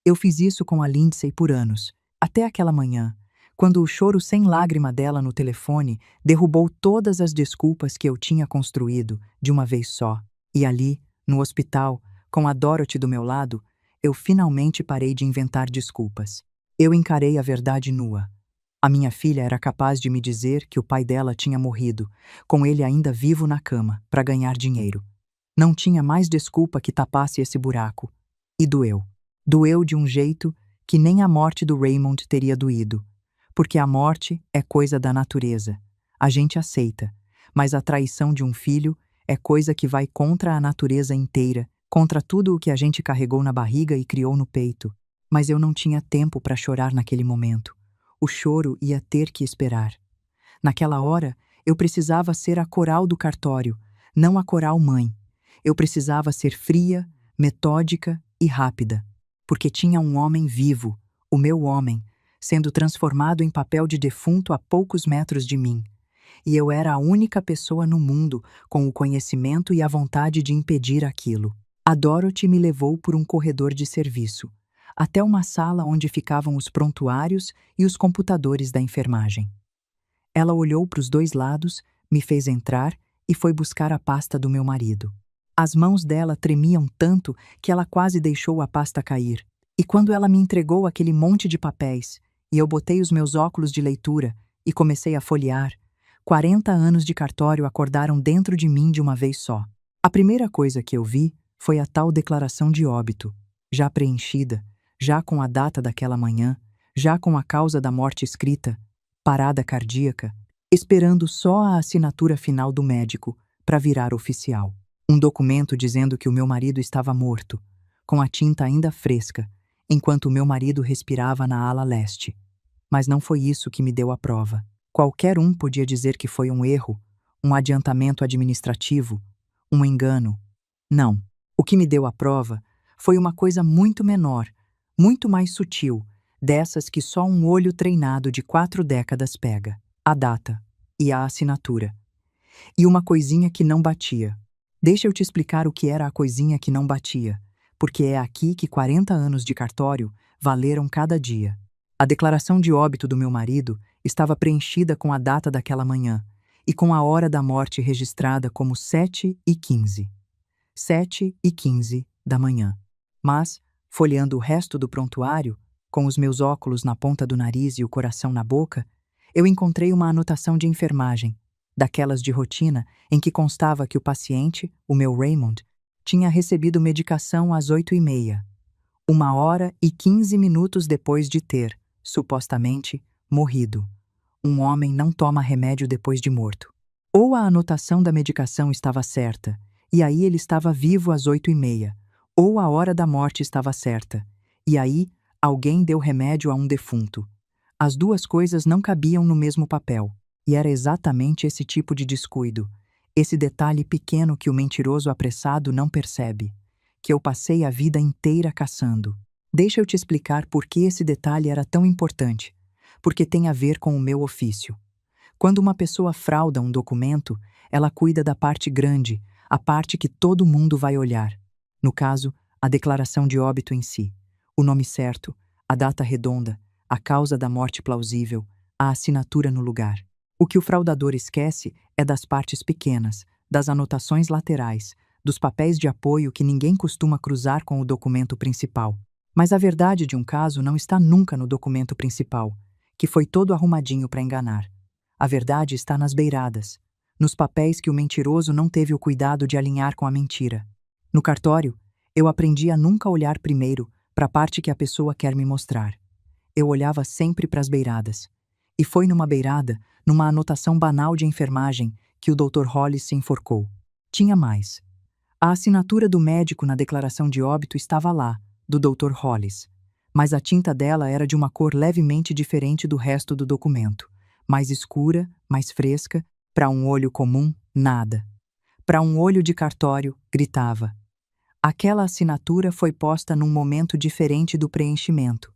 Speaker 1: Eu fiz isso com a Lindsay por anos, até aquela manhã, quando o choro sem lágrima dela no telefone derrubou todas as desculpas que eu tinha construído de uma vez só. E ali, no hospital, com a Dorothy do meu lado, eu finalmente parei de inventar desculpas. Eu encarei a verdade nua. A minha filha era capaz de me dizer que o pai dela tinha morrido, com ele ainda vivo na cama, para ganhar dinheiro. Não tinha mais desculpa que tapasse esse buraco. E doeu. Doeu de um jeito que nem a morte do Raymond teria doído. Porque a morte é coisa da natureza. A gente aceita. Mas a traição de um filho é coisa que vai contra a natureza inteira, contra tudo o que a gente carregou na barriga e criou no peito. Mas eu não tinha tempo para chorar naquele momento. O choro ia ter que esperar. Naquela hora, eu precisava ser a coral do cartório, não a coral mãe. Eu precisava ser fria, metódica e rápida, porque tinha um homem vivo, o meu homem, sendo transformado em papel de defunto a poucos metros de mim. E eu era a única pessoa no mundo com o conhecimento e a vontade de impedir aquilo. A Dorothy me levou por um corredor de serviço, até uma sala onde ficavam os prontuários e os computadores da enfermagem. Ela olhou para os dois lados, me fez entrar e foi buscar a pasta do meu marido. As mãos dela tremiam tanto que ela quase deixou a pasta cair. E quando ela me entregou aquele monte de papéis, e eu botei os meus óculos de leitura e comecei a folhear, 40 anos de cartório acordaram dentro de mim de uma vez só. A primeira coisa que eu vi foi a tal declaração de óbito, já preenchida, já com a data daquela manhã, já com a causa da morte escrita, parada cardíaca, esperando só a assinatura final do médico para virar oficial. Um documento dizendo que o meu marido estava morto, com a tinta ainda fresca, enquanto o meu marido respirava na ala leste. Mas não foi isso que me deu a prova. Qualquer um podia dizer que foi um erro, um adiantamento administrativo, um engano. Não. O que me deu a prova foi uma coisa muito menor, muito mais sutil, dessas que só um olho treinado de 4 décadas pega: a data e a assinatura. E uma coisinha que não batia. Deixa eu te explicar o que era a coisinha que não batia, porque é aqui que 40 anos de cartório valeram cada dia. A declaração de óbito do meu marido estava preenchida com a data daquela manhã e com a hora da morte registrada como 7h15. 7h15 da manhã. Mas, folheando o resto do prontuário, com os meus óculos na ponta do nariz e o coração na boca, eu encontrei uma anotação de enfermagem, daquelas de rotina, em que constava que o paciente, o meu Raymond, tinha recebido medicação às 8h30, 1h15 depois de ter, supostamente, morrido. Um homem não toma remédio depois de morto. Ou a anotação da medicação estava certa, e aí ele estava vivo às 8h30, ou a hora da morte estava certa, e aí alguém deu remédio a um defunto. As duas coisas não cabiam no mesmo papel. E era exatamente esse tipo de descuido, esse detalhe pequeno que o mentiroso apressado não percebe, que eu passei a vida inteira caçando. Deixa eu te explicar por que esse detalhe era tão importante. Porque tem a ver com o meu ofício. Quando uma pessoa frauda um documento, ela cuida da parte grande, a parte que todo mundo vai olhar. No caso, a declaração de óbito em si, o nome certo, a data redonda, a causa da morte plausível, a assinatura no lugar. O que o fraudador esquece é das partes pequenas, das anotações laterais, dos papéis de apoio que ninguém costuma cruzar com o documento principal. Mas a verdade de um caso não está nunca no documento principal, que foi todo arrumadinho para enganar. A verdade está nas beiradas, nos papéis que o mentiroso não teve o cuidado de alinhar com a mentira. No cartório, eu aprendi a nunca olhar primeiro para a parte que a pessoa quer me mostrar. Eu olhava sempre para as beiradas. E foi numa beirada, numa anotação banal de enfermagem, que o Dr. Hollis se enforcou. Tinha mais. A assinatura do médico na declaração de óbito estava lá, do Dr. Hollis. Mas a tinta dela era de uma cor levemente diferente do resto do documento. Mais escura, mais fresca, para um olho comum, nada. Para um olho de cartório, gritava. Aquela assinatura foi posta num momento diferente do preenchimento,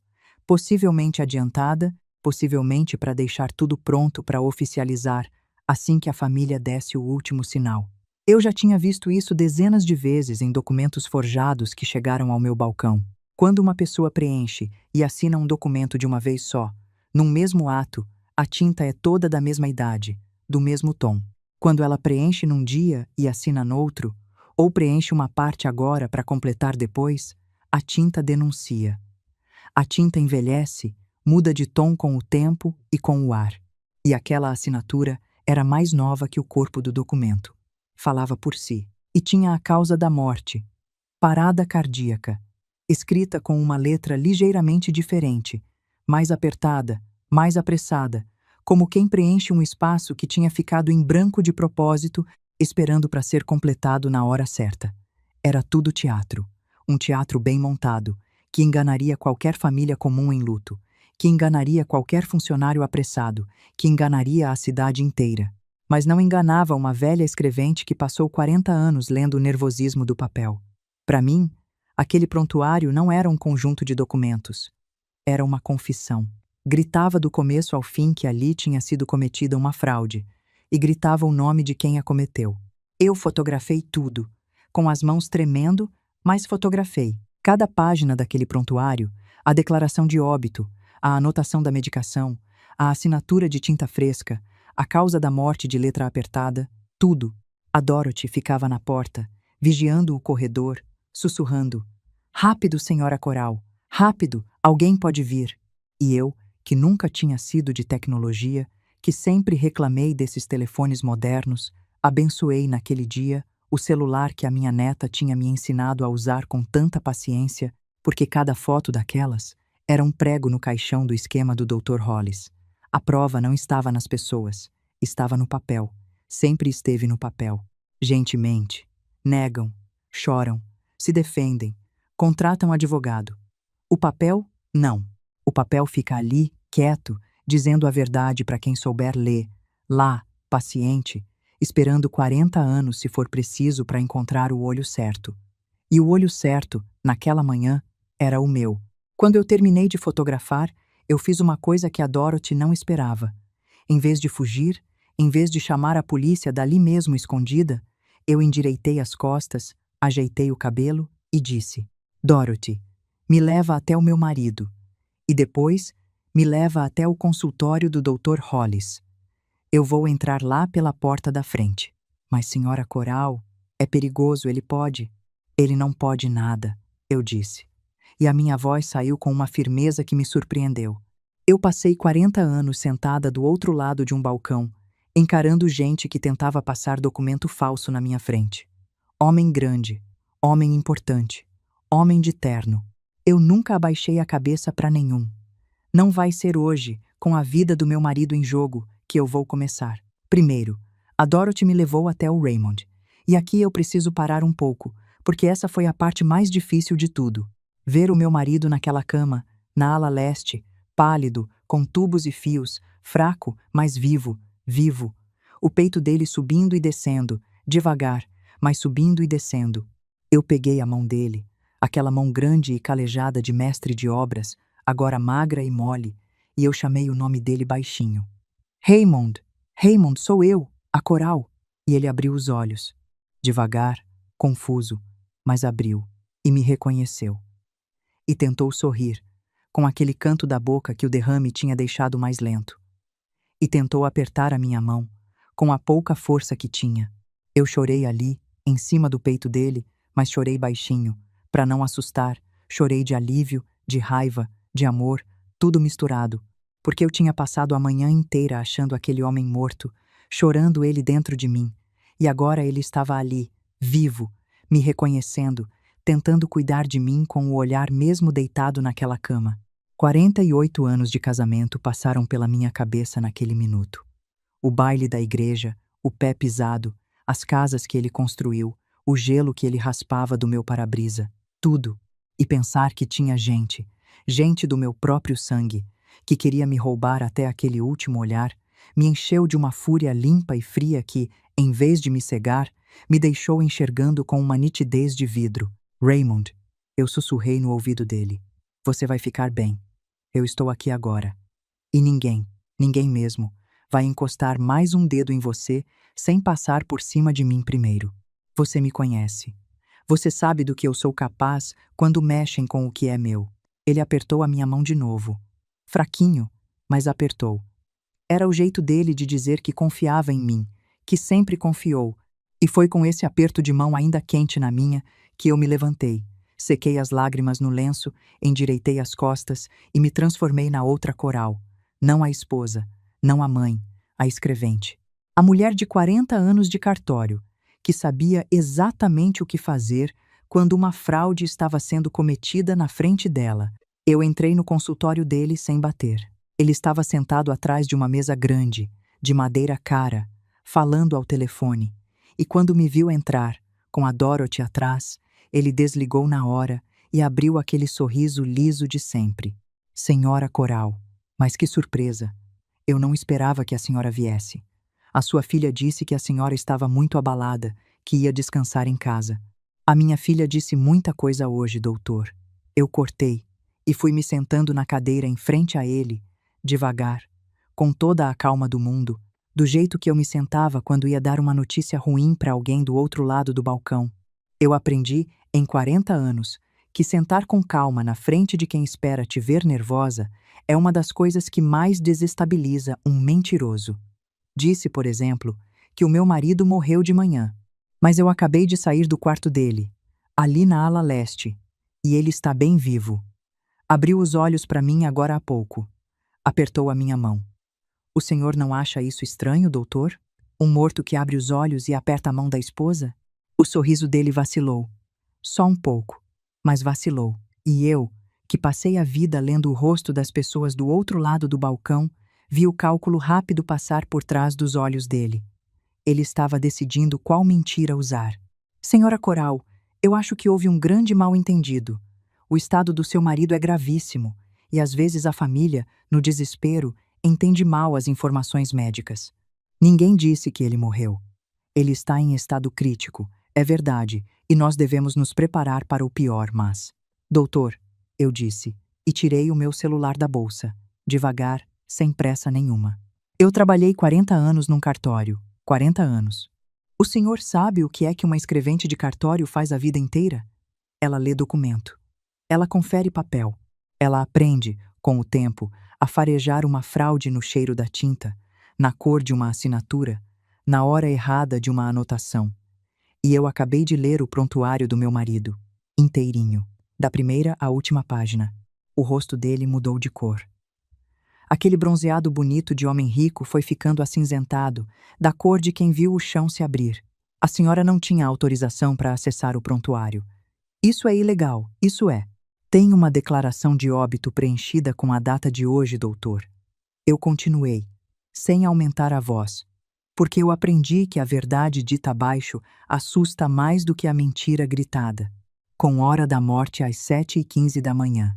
Speaker 1: possivelmente adiantada, possivelmente para deixar tudo pronto para oficializar, assim que a família desse o último sinal. Eu já tinha visto isso dezenas de vezes em documentos forjados que chegaram ao meu balcão. Quando uma pessoa preenche e assina um documento de uma vez só, num mesmo ato, a tinta é toda da mesma idade, do mesmo tom. Quando ela preenche num dia e assina noutro, ou preenche uma parte agora para completar depois, a tinta denuncia. A tinta envelhece, muda de tom com o tempo e com o ar. E aquela assinatura era mais nova que o corpo do documento. Falava por si. E tinha a causa da morte. Parada cardíaca. Escrita com uma letra ligeiramente diferente, mais apertada, mais apressada, como quem preenche um espaço que tinha ficado em branco de propósito, esperando para ser completado na hora certa. Era tudo teatro. Um teatro bem montado, que enganaria qualquer família comum em luto, que enganaria qualquer funcionário apressado, que enganaria a cidade inteira. Mas não enganava uma velha escrevente que passou 40 anos lendo o nervosismo do papel. Para mim, aquele prontuário não era um conjunto de documentos. Era uma confissão. Gritava do começo ao fim que ali tinha sido cometida uma fraude, e gritava o nome de quem a cometeu. Eu fotografei tudo, com as mãos tremendo, mas fotografei. Cada página daquele prontuário, a declaração de óbito, a anotação da medicação, a assinatura de tinta fresca, a causa da morte de letra apertada, tudo. A Dorothy ficava na porta, vigiando o corredor, sussurrando: "Rápido, senhora Coral! Rápido! Alguém pode vir!" E eu, que nunca tinha sido de tecnologia, que sempre reclamei desses telefones modernos, abençoei naquele dia o celular que a minha neta tinha me ensinado a usar com tanta paciência, porque cada foto daquelas era um prego no caixão do esquema do Dr. Hollis. A prova não estava nas pessoas, estava no papel. Sempre esteve no papel. Gente mente, negam, choram, se defendem, contratam advogado. O papel, não. O papel fica ali, quieto, dizendo a verdade para quem souber ler, lá, paciente, esperando 40 anos se for preciso para encontrar o olho certo. E o olho certo, naquela manhã, era o meu. Quando eu terminei de fotografar, eu fiz uma coisa que a Dorothy não esperava. Em vez de fugir, em vez de chamar a polícia dali mesmo escondida, eu endireitei as costas, ajeitei o cabelo e disse: "Dorothy, me leva até o meu marido. E depois, me leva até o consultório do Dr. Hollis. Eu vou entrar lá pela porta da frente." "Mas, senhora Coral, é perigoso, ele pode." "Ele não pode nada", eu disse. E a minha voz saiu com uma firmeza que me surpreendeu. Eu passei 40 anos sentada do outro lado de um balcão, encarando gente que tentava passar documento falso na minha frente. Homem grande, homem importante, homem de terno. Eu nunca abaixei a cabeça para nenhum. Não vai ser hoje, com a vida do meu marido em jogo, que eu vou começar. Primeiro, a Dorothy me levou até o Raymond. E aqui eu preciso parar um pouco, porque essa foi a parte mais difícil de tudo. Ver o meu marido naquela cama, na ala leste, pálido, com tubos e fios, fraco, mas vivo, vivo. O peito dele subindo e descendo, devagar, mas subindo e descendo. Eu peguei a mão dele, aquela mão grande e calejada de mestre de obras, agora magra e mole, e eu chamei o nome dele baixinho. Raymond, Raymond, sou eu, a Coral. E ele abriu os olhos. Devagar, confuso, mas abriu, e me reconheceu. E tentou sorrir, com aquele canto da boca que o derrame tinha deixado mais lento. E tentou apertar a minha mão, com a pouca força que tinha. Eu chorei ali, em cima do peito dele, mas chorei baixinho, para não assustar. Chorei de alívio, de raiva, de amor, tudo misturado, porque eu tinha passado a manhã inteira achando aquele homem morto, chorando ele dentro de mim, e agora ele estava ali, vivo, me reconhecendo, tentando cuidar de mim com o olhar mesmo deitado naquela cama. 48 anos de casamento passaram pela minha cabeça naquele minuto. O baile da igreja, o pé pisado, as casas que ele construiu, o gelo que ele raspava do meu para-brisa, tudo. E pensar que tinha gente, gente do meu próprio sangue, que queria me roubar até aquele último olhar, me encheu de uma fúria limpa e fria que, em vez de me cegar, me deixou enxergando com uma nitidez de vidro. Raymond, eu sussurrei no ouvido dele. Você vai ficar bem. Eu estou aqui agora. E ninguém, ninguém mesmo, vai encostar mais um dedo em você sem passar por cima de mim primeiro. Você me conhece. Você sabe do que eu sou capaz quando mexem com o que é meu. Ele apertou a minha mão de novo. Fraquinho, mas apertou. Era o jeito dele de dizer que confiava em mim, que sempre confiou. E foi com esse aperto de mão ainda quente na minha que eu me levantei, sequei as lágrimas no lenço, endireitei as costas e me transformei na outra Coral. Não a esposa, não a mãe, a escrevente. A mulher de 40 anos de cartório, que sabia exatamente o que fazer quando uma fraude estava sendo cometida na frente dela. Eu entrei no consultório dele sem bater. Ele estava sentado atrás de uma mesa grande, de madeira cara, falando ao telefone. E quando me viu entrar, com a Dorothy atrás, ele desligou na hora e abriu aquele sorriso liso de sempre. Senhora Coral, mas que surpresa! Eu não esperava que a senhora viesse. A sua filha disse que a senhora estava muito abalada, que ia descansar em casa. A minha filha disse muita coisa hoje, doutor. Eu cortei e fui me sentando na cadeira em frente a ele, devagar, com toda a calma do mundo, do jeito que eu me sentava quando ia dar uma notícia ruim para alguém do outro lado do balcão. Eu aprendi, em 40 anos, que sentar com calma na frente de quem espera te ver nervosa é uma das coisas que mais desestabiliza um mentiroso. Disse, por exemplo, que o meu marido morreu de manhã, mas eu acabei de sair do quarto dele, ali na ala leste, e ele está bem vivo. Abriu os olhos para mim agora há pouco. Apertou a minha mão. O senhor não acha isso estranho, doutor? Um morto que abre os olhos e aperta a mão da esposa? O sorriso dele vacilou. Só um pouco, mas vacilou. E eu, que passei a vida lendo o rosto das pessoas do outro lado do balcão, vi o cálculo rápido passar por trás dos olhos dele. Ele estava decidindo qual mentira usar. Senhora Coral, eu acho que houve um grande mal-entendido. O estado do seu marido é gravíssimo, e às vezes a família, no desespero, entende mal as informações médicas. Ninguém disse que ele morreu. Ele está em estado crítico, é verdade, e nós devemos nos preparar para o pior, mas... Doutor, eu disse, e tirei o meu celular da bolsa, devagar, sem pressa nenhuma. Eu trabalhei 40 anos num cartório, 40 anos. O senhor sabe o que é que uma escrevente de cartório faz a vida inteira? Ela lê documento. Ela confere papel. Ela aprende, com o tempo, a farejar uma fraude no cheiro da tinta, na cor de uma assinatura, na hora errada de uma anotação. E eu acabei de ler o prontuário do meu marido, inteirinho, da primeira à última página. O rosto dele mudou de cor. Aquele bronzeado bonito de homem rico foi ficando acinzentado, da cor de quem viu o chão se abrir. A senhora não tinha autorização para acessar o prontuário. Isso é ilegal, isso é. Tem uma declaração de óbito preenchida com a data de hoje, doutor. Eu continuei, sem aumentar a voz, porque eu aprendi que a verdade dita baixo assusta mais do que a mentira gritada. Com hora da morte às 7h15 da manhã.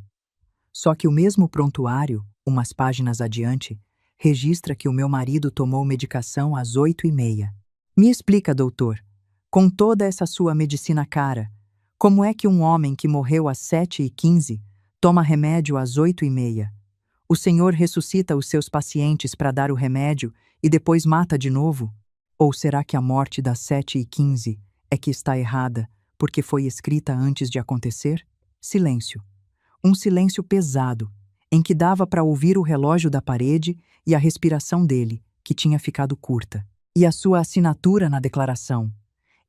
Speaker 1: Só que o mesmo prontuário, Umas páginas adiante, registra que o meu marido tomou medicação às 8h30. Me explica, doutor, com toda essa sua medicina cara, como é que um homem que morreu às 7h15 toma remédio às 8h30? O senhor ressuscita os seus pacientes para dar o remédio e depois mata de novo? Ou será que a morte das 7h15 é que está errada, porque foi escrita antes de acontecer? Silêncio. Um silêncio pesado, em que dava para ouvir o relógio da parede e a respiração dele, que tinha ficado curta. E a sua assinatura na declaração.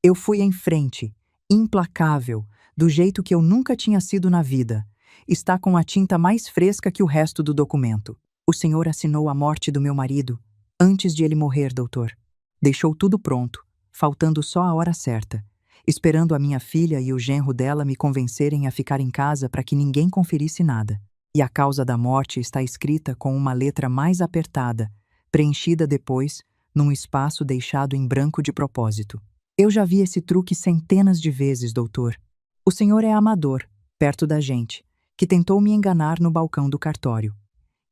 Speaker 1: Eu fui em frente, implacável, do jeito que eu nunca tinha sido na vida. Está com a tinta mais fresca que o resto do documento. O senhor assinou a morte do meu marido, antes de ele morrer, doutor. Deixou tudo pronto, faltando só a hora certa, esperando a minha filha e o genro dela me convencerem a ficar em casa para que ninguém conferisse nada. E a causa da morte está escrita com uma letra mais apertada, preenchida depois, num espaço deixado em branco de propósito. Eu já vi esse truque centenas de vezes, doutor. O senhor é amador, perto da gente, que tentou me enganar no balcão do cartório.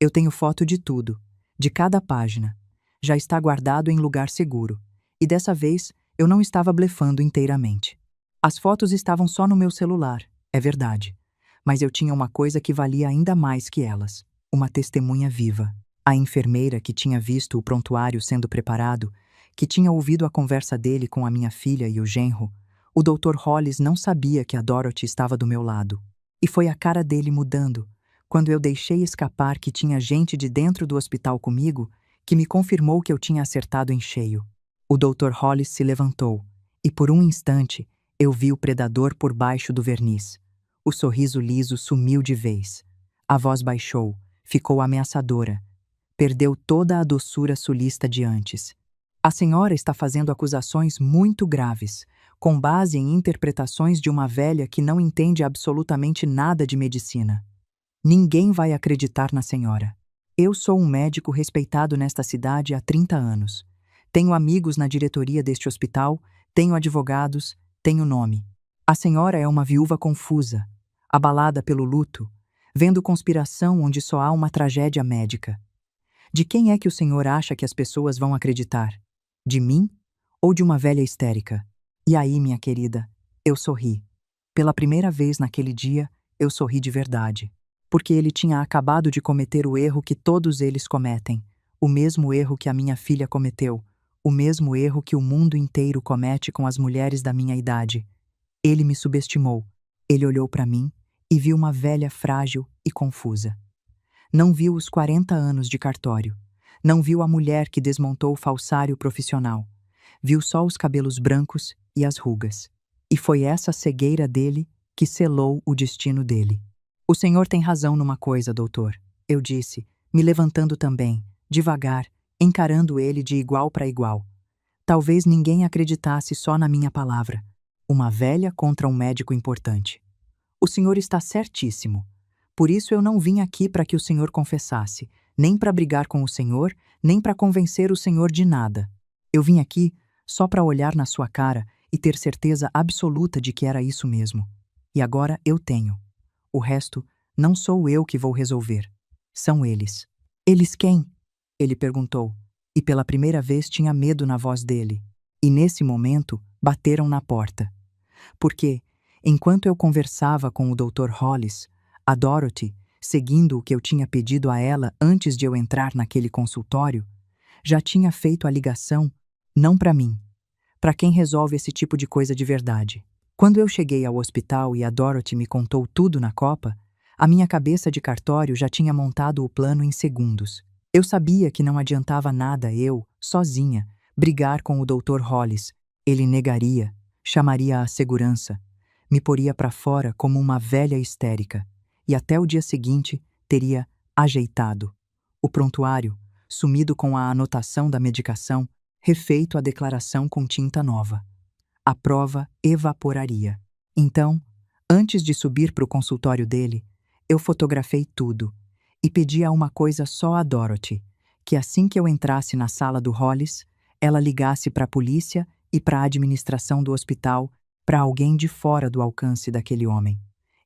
Speaker 1: Eu tenho foto de tudo, de cada página. Já está guardado em lugar seguro. E dessa vez, eu não estava blefando inteiramente. As fotos estavam só no meu celular, é verdade. Mas eu tinha uma coisa que valia ainda mais que elas. Uma testemunha viva. A enfermeira que tinha visto o prontuário sendo preparado, que tinha ouvido a conversa dele com a minha filha e o genro, o Dr. Hollis não sabia que a Dorothy estava do meu lado. E foi a cara dele mudando, quando eu deixei escapar que tinha gente de dentro do hospital comigo, que me confirmou que eu tinha acertado em cheio. O Dr. Hollis se levantou, e por um instante eu vi o predador por baixo do verniz. O sorriso liso sumiu de vez. A voz baixou, ficou ameaçadora. Perdeu toda a doçura sulista de antes. A senhora está fazendo acusações muito graves, com base em interpretações de uma velha que não entende absolutamente nada de medicina. Ninguém vai acreditar na senhora. Eu sou um médico respeitado nesta cidade há 30 anos. Tenho amigos na diretoria deste hospital, tenho advogados, tenho nome. A senhora é uma viúva confusa, abalada pelo luto, vendo conspiração onde só há uma tragédia médica. De quem é que o senhor acha que as pessoas vão acreditar? De mim ou de uma velha histérica? E aí, minha querida, eu sorri. Pela primeira vez naquele dia, eu sorri de verdade. Porque ele tinha acabado de cometer o erro que todos eles cometem, o mesmo erro que a minha filha cometeu, o mesmo erro que o mundo inteiro comete com as mulheres da minha idade. Ele me subestimou. Ele olhou para mim e viu uma velha frágil e confusa. Não viu os 40 anos de cartório. Não viu a mulher que desmontou o falsário profissional. Viu só os cabelos brancos e as rugas. E foi essa cegueira dele que selou o destino dele. O senhor tem razão numa coisa, doutor, eu disse, me levantando também, devagar, encarando ele de igual para igual. Talvez ninguém acreditasse só na minha palavra. Uma velha contra um médico importante. O senhor está certíssimo. Por isso eu não vim aqui para que o senhor confessasse, nem para brigar com o senhor, nem para convencer o senhor de nada. Eu vim aqui só para olhar na sua cara e ter certeza absoluta de que era isso mesmo. E agora eu tenho. O resto não sou eu que vou resolver. São eles. Eles quem? Ele perguntou, e pela primeira vez tinha medo na voz dele. E nesse momento bateram na porta. Porque, enquanto eu conversava com o Dr. Hollis, a Dorothy, seguindo o que eu tinha pedido a ela antes de eu entrar naquele consultório, já tinha feito a ligação, não para mim, para quem resolve esse tipo de coisa de verdade. Quando eu cheguei ao hospital e a Dorothy me contou tudo na copa, a minha cabeça de cartório já tinha montado o plano em segundos. Eu sabia que não adiantava nada eu, sozinha, brigar com o Dr. Hollis. Ele negaria, chamaria a segurança, me poria para fora como uma velha histérica, e até o dia seguinte teria ajeitado o prontuário, sumido com a anotação da medicação, refeito a declaração com tinta nova. A prova evaporaria. Então, antes de subir para o consultório dele, eu fotografei tudo e pedi a uma coisa só a Dorothy, que assim que eu entrasse na sala do Hollis, ela ligasse para a polícia e para a administração do hospital, para alguém de fora do alcance daquele homem.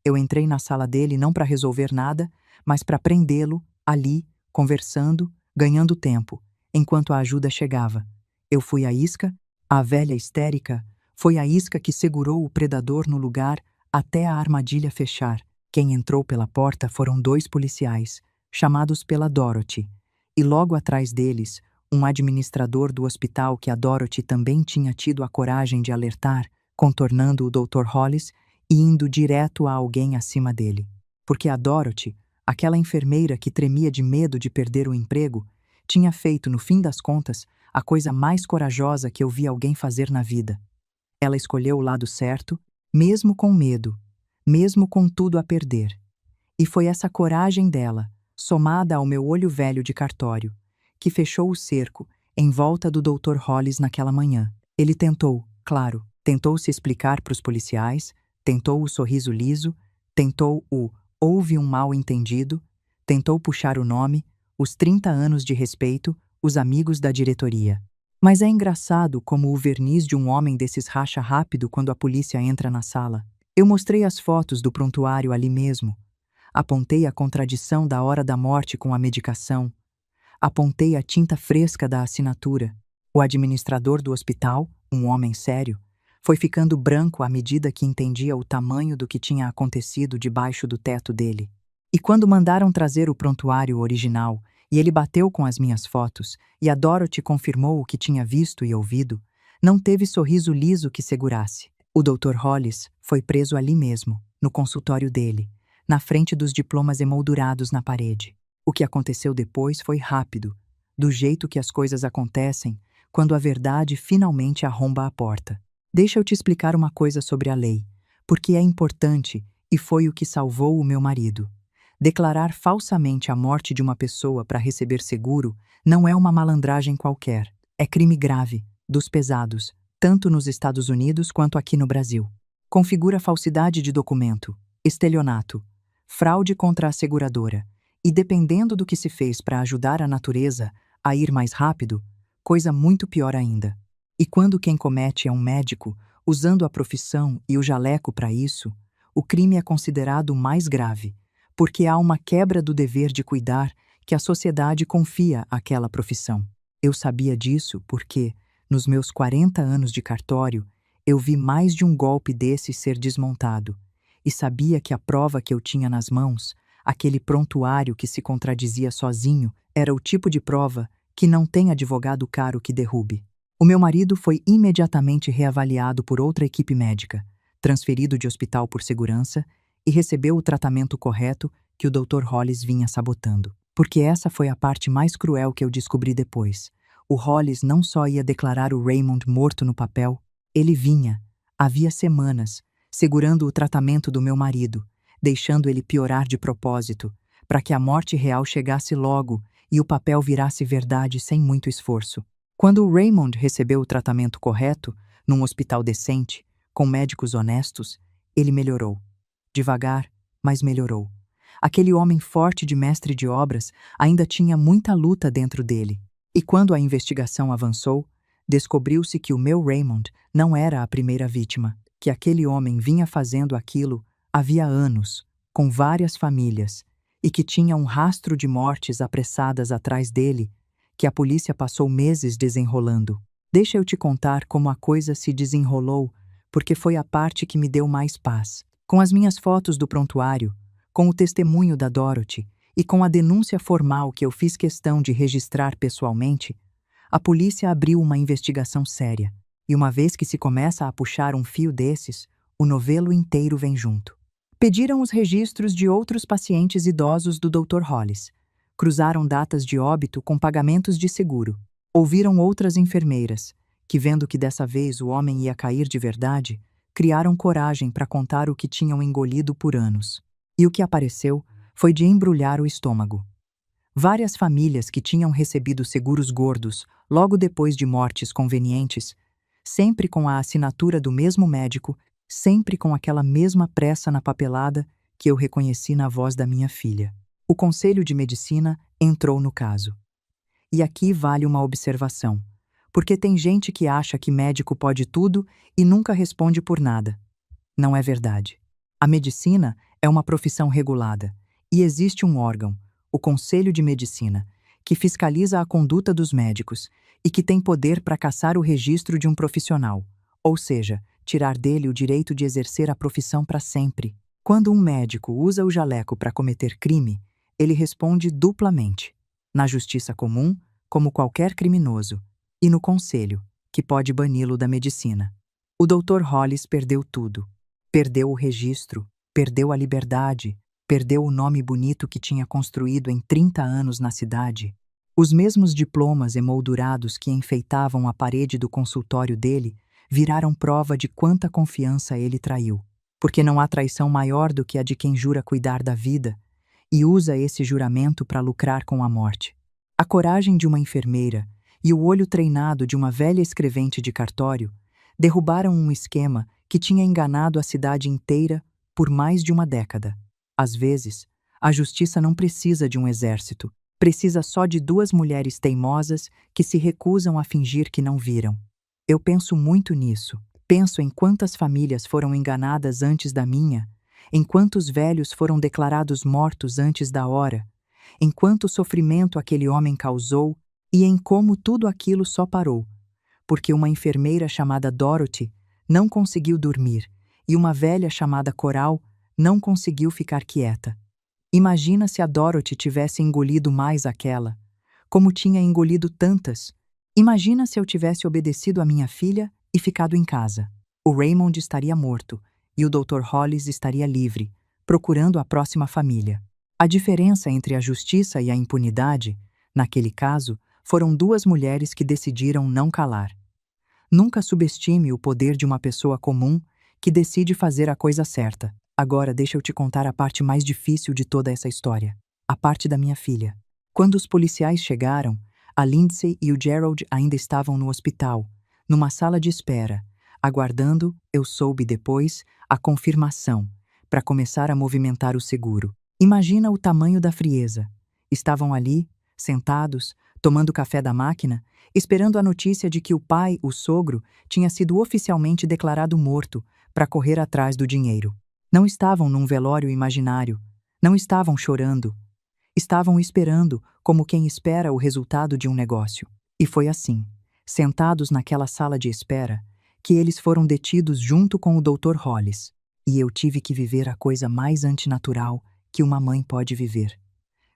Speaker 1: Eu entrei na sala dele não para resolver nada, mas para prendê-lo ali, conversando, ganhando tempo, enquanto a ajuda chegava. Eu fui a isca, a velha histérica, foi a isca que segurou o predador no lugar até a armadilha fechar. Quem entrou pela porta foram 2 policiais, chamados pela Dorothy, e logo atrás deles, um administrador do hospital que a Dorothy também tinha tido a coragem de alertar, contornando o Dr. Hollis e indo direto a alguém acima dele. Porque a Dorothy, aquela enfermeira que tremia de medo de perder o emprego, tinha feito, no fim das contas, a coisa mais corajosa que eu vi alguém fazer na vida. Ela escolheu o lado certo, mesmo com medo, mesmo com tudo a perder. E foi essa coragem dela, somada ao meu olho velho de cartório, que fechou o cerco em volta do Dr. Hollis naquela manhã. Ele tentou, claro, tentou se explicar para os policiais, tentou o sorriso liso, tentou o houve um mal-entendido, tentou puxar o nome, os 30 anos de respeito, os amigos da diretoria. Mas é engraçado como o verniz de um homem desses racha rápido quando a polícia entra na sala. Eu mostrei as fotos do prontuário ali mesmo. Apontei a contradição da hora da morte com a medicação. Apontei a tinta fresca da assinatura. O administrador do hospital, um homem sério, foi ficando branco à medida que entendia o tamanho do que tinha acontecido debaixo do teto dele. E quando mandaram trazer o prontuário original, e ele bateu com as minhas fotos, e a Dorothy confirmou o que tinha visto e ouvido, não teve sorriso liso que segurasse. O Dr. Hollis foi preso ali mesmo, no consultório dele, na frente dos diplomas emoldurados na parede. O que aconteceu depois foi rápido, do jeito que as coisas acontecem quando a verdade finalmente arromba a porta. Deixa eu te explicar uma coisa sobre a lei, porque é importante e foi o que salvou o meu marido. Declarar falsamente a morte de uma pessoa para receber seguro não é uma malandragem qualquer. É crime grave, dos pesados, tanto nos Estados Unidos quanto aqui no Brasil. Configura falsidade de documento, estelionato, fraude contra a seguradora e, dependendo do que se fez para ajudar a natureza a ir mais rápido, coisa muito pior ainda. E quando quem comete é um médico, usando a profissão e o jaleco para isso, o crime é considerado mais grave, porque há uma quebra do dever de cuidar que a sociedade confia àquela profissão. Eu sabia disso porque, nos meus 40 anos de cartório, eu vi mais de um golpe desse ser desmontado, e sabia que a prova que eu tinha nas mãos, aquele prontuário que se contradizia sozinho, era o tipo de prova que não tem advogado caro que derrube. O meu marido foi imediatamente reavaliado por outra equipe médica, transferido de hospital por segurança e recebeu o tratamento correto que o Dr. Hollis vinha sabotando. Porque essa foi a parte mais cruel que eu descobri depois. O Hollis não só ia declarar o Raymond morto no papel, ele vinha, havia semanas, segurando o tratamento do meu marido, deixando ele piorar de propósito, para que a morte real chegasse logo e o papel virasse verdade sem muito esforço. Quando o Raymond recebeu o tratamento correto, num hospital decente, com médicos honestos, ele melhorou. Devagar, mas melhorou. Aquele homem forte de mestre de obras ainda tinha muita luta dentro dele. E quando a investigação avançou, descobriu-se que o meu Raymond não era a primeira vítima, que aquele homem vinha fazendo aquilo havia anos, com várias famílias, e que tinha um rastro de mortes apressadas atrás dele, que a polícia passou meses desenrolando. Deixa eu te contar como a coisa se desenrolou, porque foi a parte que me deu mais paz. Com as minhas fotos do prontuário, com o testemunho da Dorothy e com a denúncia formal que eu fiz questão de registrar pessoalmente, a polícia abriu uma investigação séria. E uma vez que se começa a puxar um fio desses, o novelo inteiro vem junto. Pediram os registros de outros pacientes idosos do Dr. Hollis. Cruzaram datas de óbito com pagamentos de seguro. Ouviram outras enfermeiras, que vendo que dessa vez o homem ia cair de verdade, criaram coragem para contar o que tinham engolido por anos. E o que apareceu foi de embrulhar o estômago. Várias famílias que tinham recebido seguros gordos logo depois de mortes convenientes, sempre com a assinatura do mesmo médico, sempre com aquela mesma pressa na papelada que eu reconheci na voz da minha filha. O Conselho de Medicina entrou no caso. E aqui vale uma observação, porque tem gente que acha que médico pode tudo e nunca responde por nada. Não é verdade. A medicina é uma profissão regulada, e existe um órgão, o Conselho de Medicina, que fiscaliza a conduta dos médicos e que tem poder para cassar o registro de um profissional, ou seja, tirar dele o direito de exercer a profissão para sempre. Quando um médico usa o jaleco para cometer crime, ele responde duplamente: na justiça comum, como qualquer criminoso, e no conselho, que pode bani-lo da medicina. O Dr. Hollis perdeu tudo. Perdeu o registro, perdeu a liberdade, perdeu o nome bonito que tinha construído em 30 anos na cidade. Os mesmos diplomas emoldurados que enfeitavam a parede do consultório dele viraram prova de quanta confiança ele traiu. Porque não há traição maior do que a de quem jura cuidar da vida e usa esse juramento para lucrar com a morte. A coragem de uma enfermeira e o olho treinado de uma velha escrevente de cartório derrubaram um esquema que tinha enganado a cidade inteira por mais de uma década. Às vezes, a justiça não precisa de um exército, precisa só de duas mulheres teimosas que se recusam a fingir que não viram. Eu penso muito nisso. Penso em quantas famílias foram enganadas antes da minha, em quantos velhos foram declarados mortos antes da hora, em quanto sofrimento aquele homem causou e em como tudo aquilo só parou, porque uma enfermeira chamada Dorothy não conseguiu dormir e uma velha chamada Coral não conseguiu ficar quieta. Imagina se a Dorothy tivesse engolido mais aquela, como tinha engolido tantas. Imagina se eu tivesse obedecido à minha filha e ficado em casa. O Raymond estaria morto e o Dr. Hollis estaria livre, procurando a próxima família. A diferença entre a justiça e a impunidade, naquele caso, foram duas mulheres que decidiram não calar. Nunca subestime o poder de uma pessoa comum que decide fazer a coisa certa. Agora deixa eu te contar a parte mais difícil de toda essa história. A parte da minha filha. Quando os policiais chegaram, a Lindsay e o Gerald ainda estavam no hospital, numa sala de espera, aguardando, eu soube depois, a confirmação, para começar a movimentar o seguro. Imagina o tamanho da frieza. Estavam ali, sentados, tomando café da máquina, esperando a notícia de que o pai, o sogro, tinha sido oficialmente declarado morto para correr atrás do dinheiro. Não estavam num velório imaginário, não estavam chorando. Estavam esperando, como quem espera o resultado de um negócio. E foi assim, sentados naquela sala de espera, que eles foram detidos junto com o Dr. Hollis. E eu tive que viver a coisa mais antinatural que uma mãe pode viver.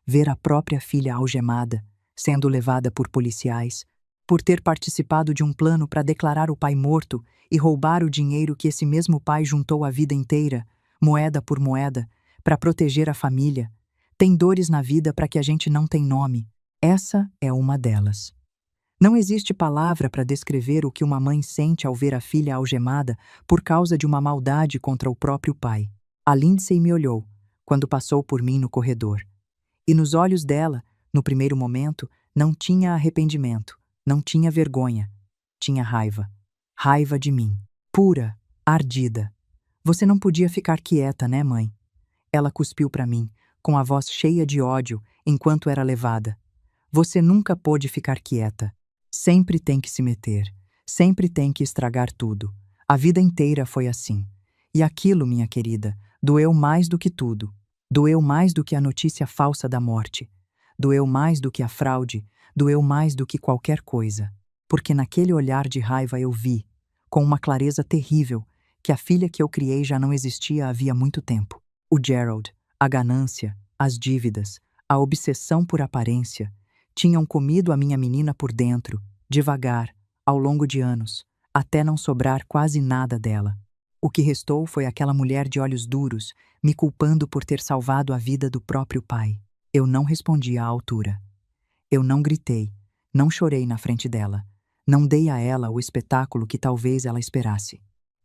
Speaker 1: Ver a própria filha algemada, sendo levada por policiais, por ter participado de um plano para declarar o pai morto e roubar o dinheiro que esse mesmo pai juntou a vida inteira, moeda por moeda, para proteger a família. Tem dores na vida para que a gente não tem nome. Essa é uma delas. Não existe palavra para descrever o que uma mãe sente ao ver a filha algemada por causa de uma maldade contra o próprio pai. A Lindsay me olhou, quando passou por mim no corredor. E nos olhos dela, no primeiro momento, não tinha arrependimento, não tinha vergonha, tinha raiva. Raiva de mim, pura, ardida. Você não podia ficar quieta, né, mãe? Ela cuspiu para mim, com a voz cheia de ódio, enquanto era levada. Você nunca pôde ficar quieta. Sempre tem que se meter, sempre tem que estragar tudo. A vida inteira foi assim. E aquilo, minha querida, doeu mais do que tudo. Doeu mais do que a notícia falsa da morte. Doeu mais do que a fraude, doeu mais do que qualquer coisa. Porque naquele olhar de raiva eu vi, com uma clareza terrível, que a filha que eu criei já não existia havia muito tempo. O Gerald, a ganância, as dívidas, a obsessão por aparência, tinham comido a minha menina por dentro, devagar, ao longo de anos, até não sobrar quase nada dela. O que restou foi aquela mulher de olhos duros, me culpando por ter salvado a vida do próprio pai. Eu não respondi à altura. Eu não gritei, não chorei na frente dela, não dei a ela o espetáculo que talvez ela esperasse.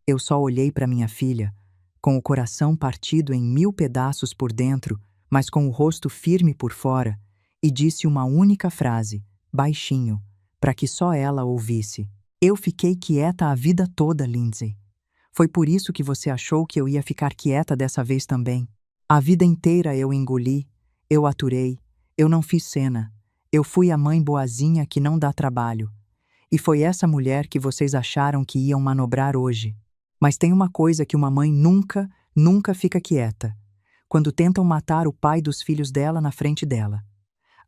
Speaker 1: Eu só olhei para minha filha, com o coração partido em 1000 pedaços por dentro, mas com o rosto firme por fora, e disse uma única frase, baixinho, para que só ela ouvisse. Eu fiquei quieta a vida toda, Lindsay. Foi por isso que você achou que eu ia ficar quieta dessa vez também. A vida inteira eu engoli, eu aturei, eu não fiz cena. Eu fui a mãe boazinha que não dá trabalho. E foi essa mulher que vocês acharam que iam manobrar hoje. Mas tem uma coisa que uma mãe nunca fica quieta. quando tentam matar o pai dos filhos dela na frente dela.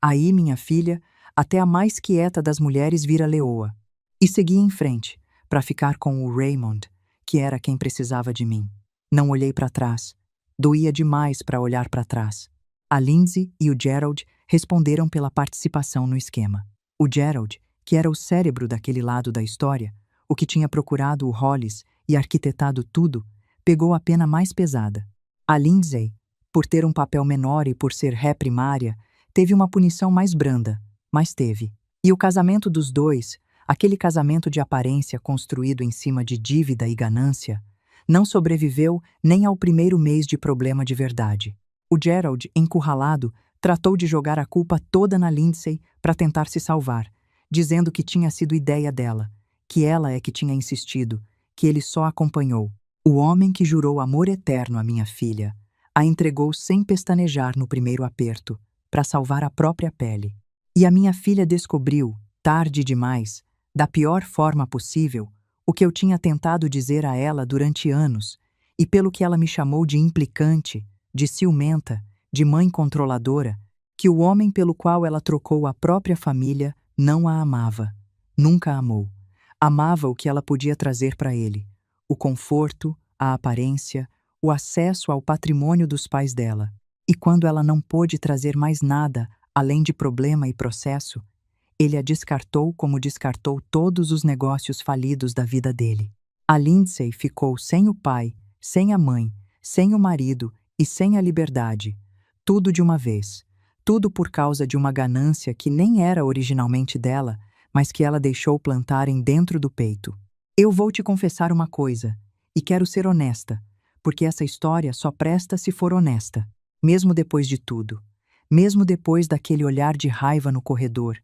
Speaker 1: Aí, minha filha, até a mais quieta das mulheres vira leoa. E segui em frente, para ficar com o Raymond, que era quem precisava de mim. Não olhei para trás. Doía demais para olhar para trás. A Lindsay e o Gerald responderam pela participação no esquema. O Gerald, que era o cérebro daquele lado da história, o que tinha procurado o Hollis e arquitetado tudo, pegou a pena mais pesada. A Lindsay, por ter um papel menor e por ser ré primária, teve uma punição mais branda, mas teve. E o casamento dos dois, aquele casamento de aparência construído em cima de dívida e ganância, não sobreviveu nem ao primeiro mês de problema de verdade. O Gerald, encurralado, tratou de jogar a culpa toda na Lindsay para tentar se salvar, dizendo que tinha sido ideia dela, que ela é que tinha insistido, que ele só acompanhou. O homem que jurou amor eterno à minha filha a entregou sem pestanejar no primeiro aperto, para salvar a própria pele. E a minha filha descobriu, tarde demais, da pior forma possível, o que eu tinha tentado dizer a ela durante anos, e pelo que ela me chamou de implicante, de ciumenta, de mãe controladora, que o homem pelo qual ela trocou a própria família não a amava, nunca a amou. Amava o que ela podia trazer para ele, o conforto, a aparência, o acesso ao patrimônio dos pais dela. E quando ela não pôde trazer mais nada, além de problema e processo, ele a descartou como descartou todos os negócios falidos da vida dele. A Lindsay ficou sem o pai, sem a mãe, sem o marido e sem a liberdade. Tudo de uma vez. Tudo por causa de uma ganância que nem era originalmente dela, mas que ela deixou plantarem dentro do peito. Eu vou te confessar uma coisa, e quero ser honesta, porque essa história só presta se for honesta. Mesmo depois de tudo, mesmo depois daquele olhar de raiva no corredor,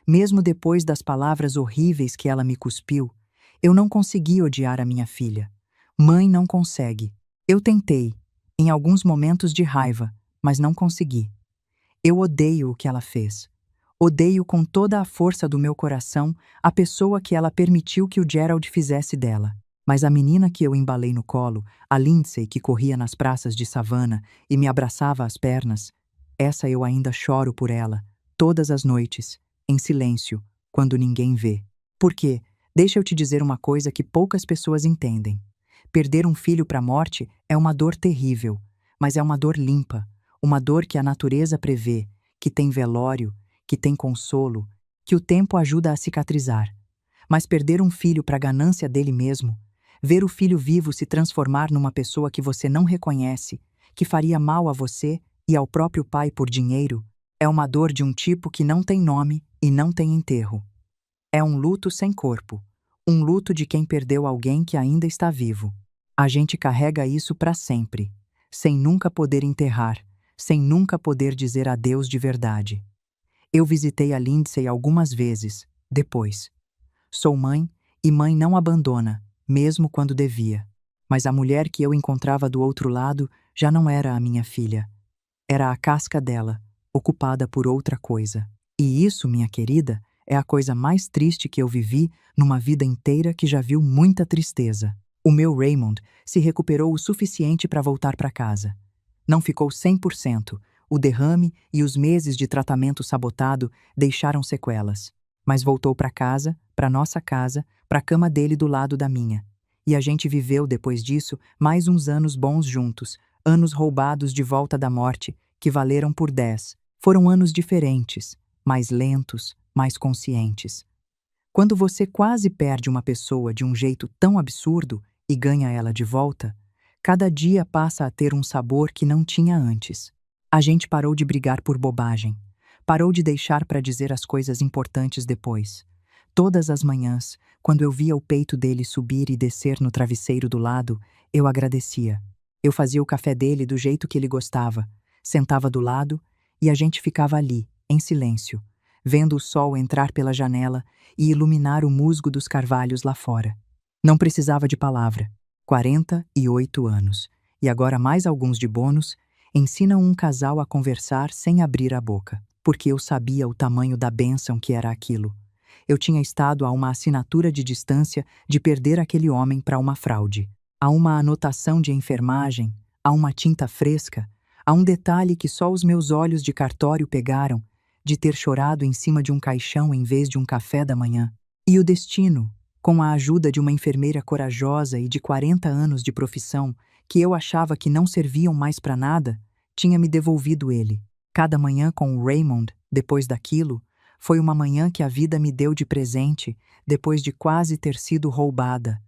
Speaker 1: mesmo depois das palavras horríveis que ela me cuspiu, eu não consegui odiar a minha filha. Mãe não consegue. Eu tentei, em alguns momentos de raiva, mas não consegui. Eu odeio o que ela fez. Odeio com toda a força do meu coração a pessoa que ela permitiu que o Gerald fizesse dela. Mas a menina que eu embalei no colo, a Lindsay que corria nas praças de Savannah e me abraçava às pernas, essa eu ainda choro por ela, todas as noites, em silêncio, quando ninguém vê. Porque, deixa eu te dizer uma coisa que poucas pessoas entendem. Perder um filho para a morte é uma dor terrível, mas é uma dor limpa, uma dor que a natureza prevê, que tem velório, que tem consolo, que o tempo ajuda a cicatrizar. Mas perder um filho para a ganância dele mesmo, ver o filho vivo se transformar numa pessoa que você não reconhece, que faria mal a você e ao próprio pai por dinheiro, é uma dor de um tipo que não tem nome e não tem enterro. É um luto sem corpo, um luto de quem perdeu alguém que ainda está vivo. A gente carrega isso para sempre, sem nunca poder enterrar, sem nunca poder dizer adeus de verdade. Eu visitei a Lindsay algumas vezes, depois. Sou mãe, e mãe não abandona, mesmo quando devia. Mas a mulher que eu encontrava do outro lado já não era a minha filha. Era a casca dela, ocupada por outra coisa. E isso, minha querida, é a coisa mais triste que eu vivi numa vida inteira que já viu muita tristeza. O meu Raymond se recuperou o suficiente para voltar para casa. Não ficou 100%. O derrame e os meses de tratamento sabotado deixaram sequelas. Mas voltou para casa, para nossa casa, para a cama dele do lado da minha. E a gente viveu, depois disso, mais uns anos bons juntos, anos roubados de volta da morte, que valeram por 10. Foram anos diferentes, mais lentos, mais conscientes. Quando você quase perde uma pessoa de um jeito tão absurdo e ganha ela de volta, cada dia passa a ter um sabor que não tinha antes. A gente parou de brigar por bobagem. Parou de deixar para dizer as coisas importantes depois. Todas as manhãs, quando eu via o peito dele subir e descer no travesseiro do lado, eu agradecia. Eu fazia o café dele do jeito que ele gostava, sentava do lado e a gente ficava ali, em silêncio, vendo o sol entrar pela janela e iluminar o musgo dos carvalhos lá fora. Não precisava de palavra. 48 anos, e agora mais alguns de bônus, ensinam um casal a conversar sem abrir a boca, porque eu sabia o tamanho da bênção que era aquilo. Eu tinha estado a uma assinatura de distância de perder aquele homem para uma fraude, a uma anotação de enfermagem, a uma tinta fresca, Há um detalhe que só os meus olhos de cartório pegaram, de ter chorado em cima de um caixão em vez de um café da manhã. E o destino, com a ajuda de uma enfermeira corajosa e de 40 anos de profissão, que eu achava que não serviam mais para nada, tinha me devolvido ele. Cada manhã com o Raymond, depois daquilo, foi uma manhã que a vida me deu de presente, depois de quase ter sido roubada.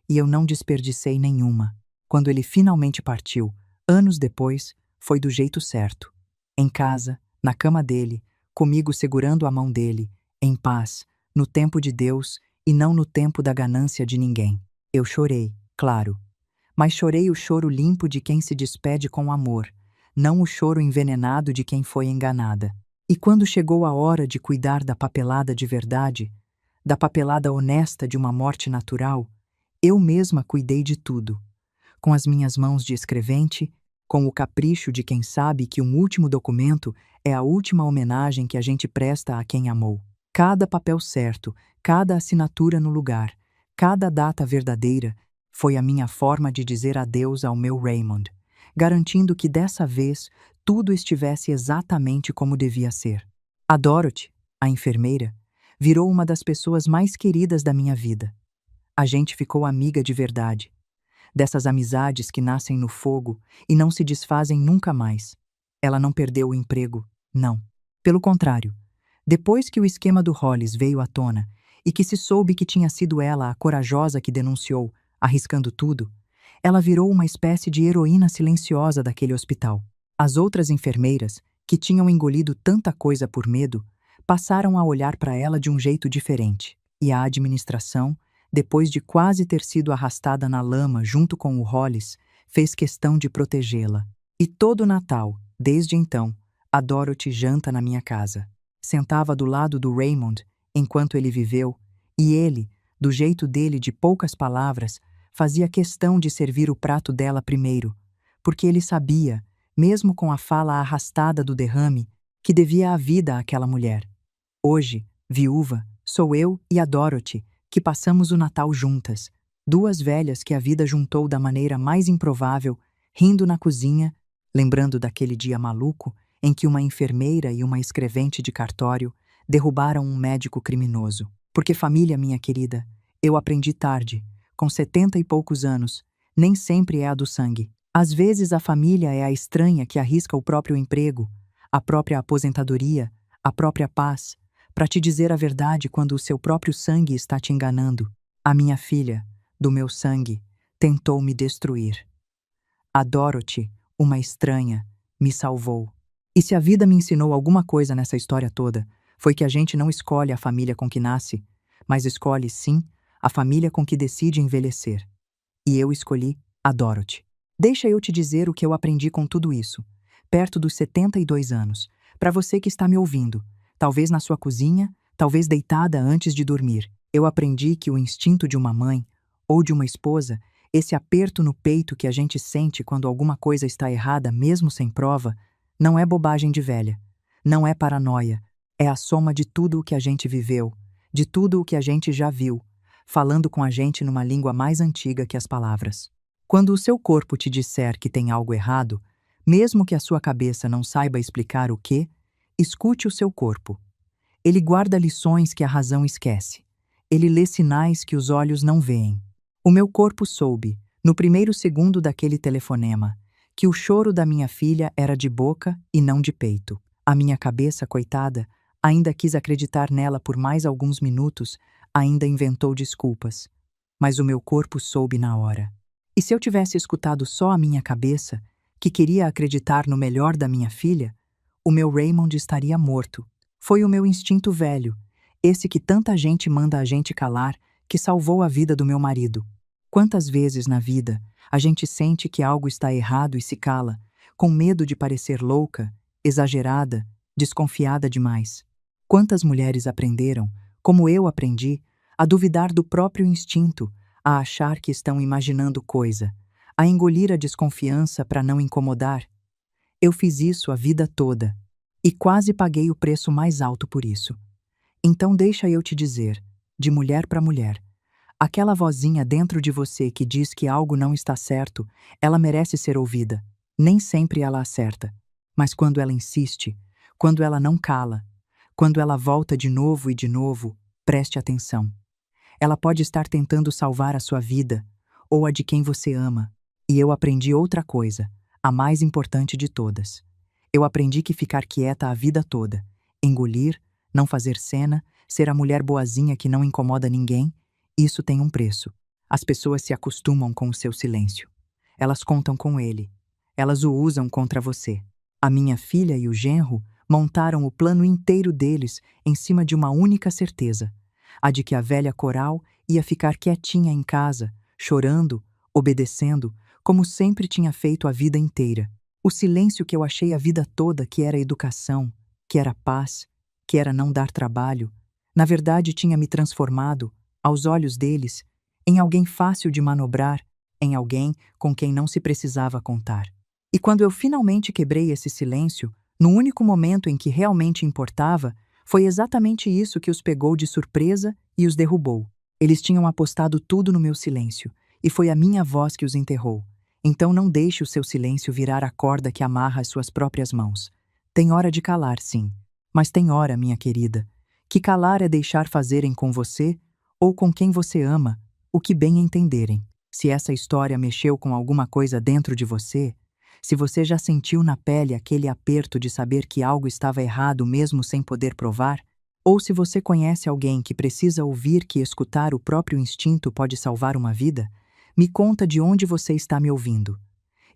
Speaker 1: E eu não desperdicei nenhuma. Quando ele finalmente partiu, anos depois, foi do jeito certo. Em casa, na cama dele, comigo segurando a mão dele, em paz, no tempo de Deus e não no tempo da ganância de ninguém. Eu chorei, claro. Mas chorei o choro limpo de quem se despede com amor, não o choro envenenado de quem foi enganada. E quando chegou a hora de cuidar da papelada de verdade, da papelada honesta de uma morte natural, eu mesma cuidei de tudo. Com as minhas mãos de escrevente, com o capricho de quem sabe que um último documento é a última homenagem que a gente presta a quem amou. Cada papel certo, cada assinatura no lugar, cada data verdadeira, foi a minha forma de dizer adeus ao meu Raymond, garantindo que dessa vez tudo estivesse exatamente como devia ser. A Dorothy, a enfermeira, virou uma das pessoas mais queridas da minha vida. A gente ficou amiga de verdade. Dessas amizades que nascem no fogo e não se desfazem nunca mais. Ela não perdeu o emprego, não. Pelo contrário, depois que o esquema do Hollis veio à tona e que se soube que tinha sido ela a corajosa que denunciou, arriscando tudo, ela virou uma espécie de heroína silenciosa daquele hospital. As outras enfermeiras, que tinham engolido tanta coisa por medo, passaram a olhar para ela de um jeito diferente, e a administração, depois de quase ter sido arrastada na lama junto com o Hollis, fez questão de protegê-la. E todo Natal, desde então, a Dorothy janta na minha casa. Sentava do lado do Raymond, enquanto ele viveu, e ele, do jeito dele de poucas palavras, fazia questão de servir o prato dela primeiro, porque ele sabia, mesmo com a fala arrastada do derrame, que devia a vida àquela mulher. Hoje, viúva, sou eu e a Dorothy, que passamos o Natal juntas, duas velhas que a vida juntou da maneira mais improvável, rindo na cozinha, lembrando daquele dia maluco em que uma enfermeira e uma escrevente de cartório derrubaram um médico criminoso. Porque família, minha querida, eu aprendi tarde, com 70 e poucos anos, nem sempre é a do sangue. Às vezes a família é a estranha que arrisca o próprio emprego, a própria aposentadoria, a própria paz, para te dizer a verdade quando o seu próprio sangue está te enganando. A minha filha, do meu sangue, tentou me destruir. A Dorothy, uma estranha, me salvou. E se a vida me ensinou alguma coisa nessa história toda, foi que a gente não escolhe a família com que nasce, mas escolhe, sim, a família com que decide envelhecer. E eu escolhi a Dorothy. Deixa eu te dizer o que eu aprendi com tudo isso, perto dos 72 anos, para você que está me ouvindo, talvez na sua cozinha, talvez deitada antes de dormir. Eu aprendi que o instinto de uma mãe, ou de uma esposa, esse aperto no peito que a gente sente quando alguma coisa está errada mesmo sem prova, não é bobagem de velha, não é paranoia, é a soma de tudo o que a gente viveu, de tudo o que a gente já viu, falando com a gente numa língua mais antiga que as palavras. Quando o seu corpo te disser que tem algo errado, mesmo que a sua cabeça não saiba explicar o quê, escute o seu corpo. Ele guarda lições que a razão esquece. Ele lê sinais que os olhos não veem. O meu corpo soube, no primeiro segundo daquele telefonema, que o choro da minha filha era de boca e não de peito. A minha cabeça, coitada, ainda quis acreditar nela por mais alguns minutos, ainda inventou desculpas. Mas o meu corpo soube na hora. E se eu tivesse escutado só a minha cabeça, que queria acreditar no melhor da minha filha, o meu Raymond estaria morto. Foi o meu instinto velho, esse que tanta gente manda a gente calar, que salvou a vida do meu marido. Quantas vezes na vida a gente sente que algo está errado e se cala, com medo de parecer louca, exagerada, desconfiada demais? Quantas mulheres aprenderam, como eu aprendi, a duvidar do próprio instinto, a achar que estão imaginando coisa, a engolir a desconfiança para não incomodar? Eu fiz isso a vida toda, e quase paguei o preço mais alto por isso. Então deixa eu te dizer, de mulher para mulher, aquela vozinha dentro de você que diz que algo não está certo, ela merece ser ouvida, Nem sempre ela acerta, mas quando ela insiste, quando ela não cala, quando ela volta de novo, preste atenção. Ela pode estar tentando salvar a sua vida ou a de quem você ama. E eu aprendi outra coisa, a mais importante de todas. Eu aprendi que ficar quieta a vida toda, engolir, não fazer cena, ser a mulher boazinha que não incomoda ninguém, isso tem um preço. As pessoas se acostumam com o seu silêncio. Elas contam com ele. Elas o usam contra você. A minha filha e o genro montaram o plano inteiro deles em cima de uma única certeza, a de que a velha Coral ia ficar quietinha em casa, chorando, obedecendo, como sempre tinha feito a vida inteira. O silêncio que eu achei a vida toda que era educação, que era paz, que era não dar trabalho, na verdade tinha me transformado, aos olhos deles, em alguém fácil de manobrar, em alguém com quem não se precisava contar. E quando eu finalmente quebrei esse silêncio, no único momento em que realmente importava, foi exatamente isso que os pegou de surpresa e os derrubou. Eles tinham apostado tudo no meu silêncio, e foi a minha voz que os enterrou. Então não deixe o seu silêncio virar a corda que amarra as suas próprias mãos. Tem hora de calar, sim. Mas tem hora, minha querida, que calar é deixar fazerem com você, ou com quem você ama, o que bem entenderem. Se essa história mexeu com alguma coisa dentro de você, se você já sentiu na pele aquele aperto de saber que algo estava errado mesmo sem poder provar, ou se você conhece alguém que precisa ouvir que escutar o próprio instinto pode salvar uma vida, me conta de onde você está me ouvindo.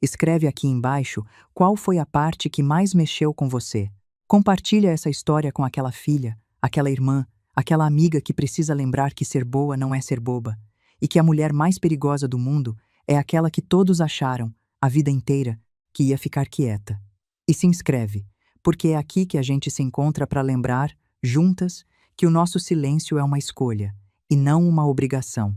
Speaker 1: Escreve aqui embaixo qual foi a parte que mais mexeu com você. Compartilha essa história com aquela filha, aquela irmã, aquela amiga que precisa lembrar que ser boa não é ser boba, e que a mulher mais perigosa do mundo é aquela que todos acharam, a vida inteira, que ia ficar quieta. E se inscreve, porque é aqui que a gente se encontra para lembrar, juntas, que o nosso silêncio é uma escolha, e não uma obrigação.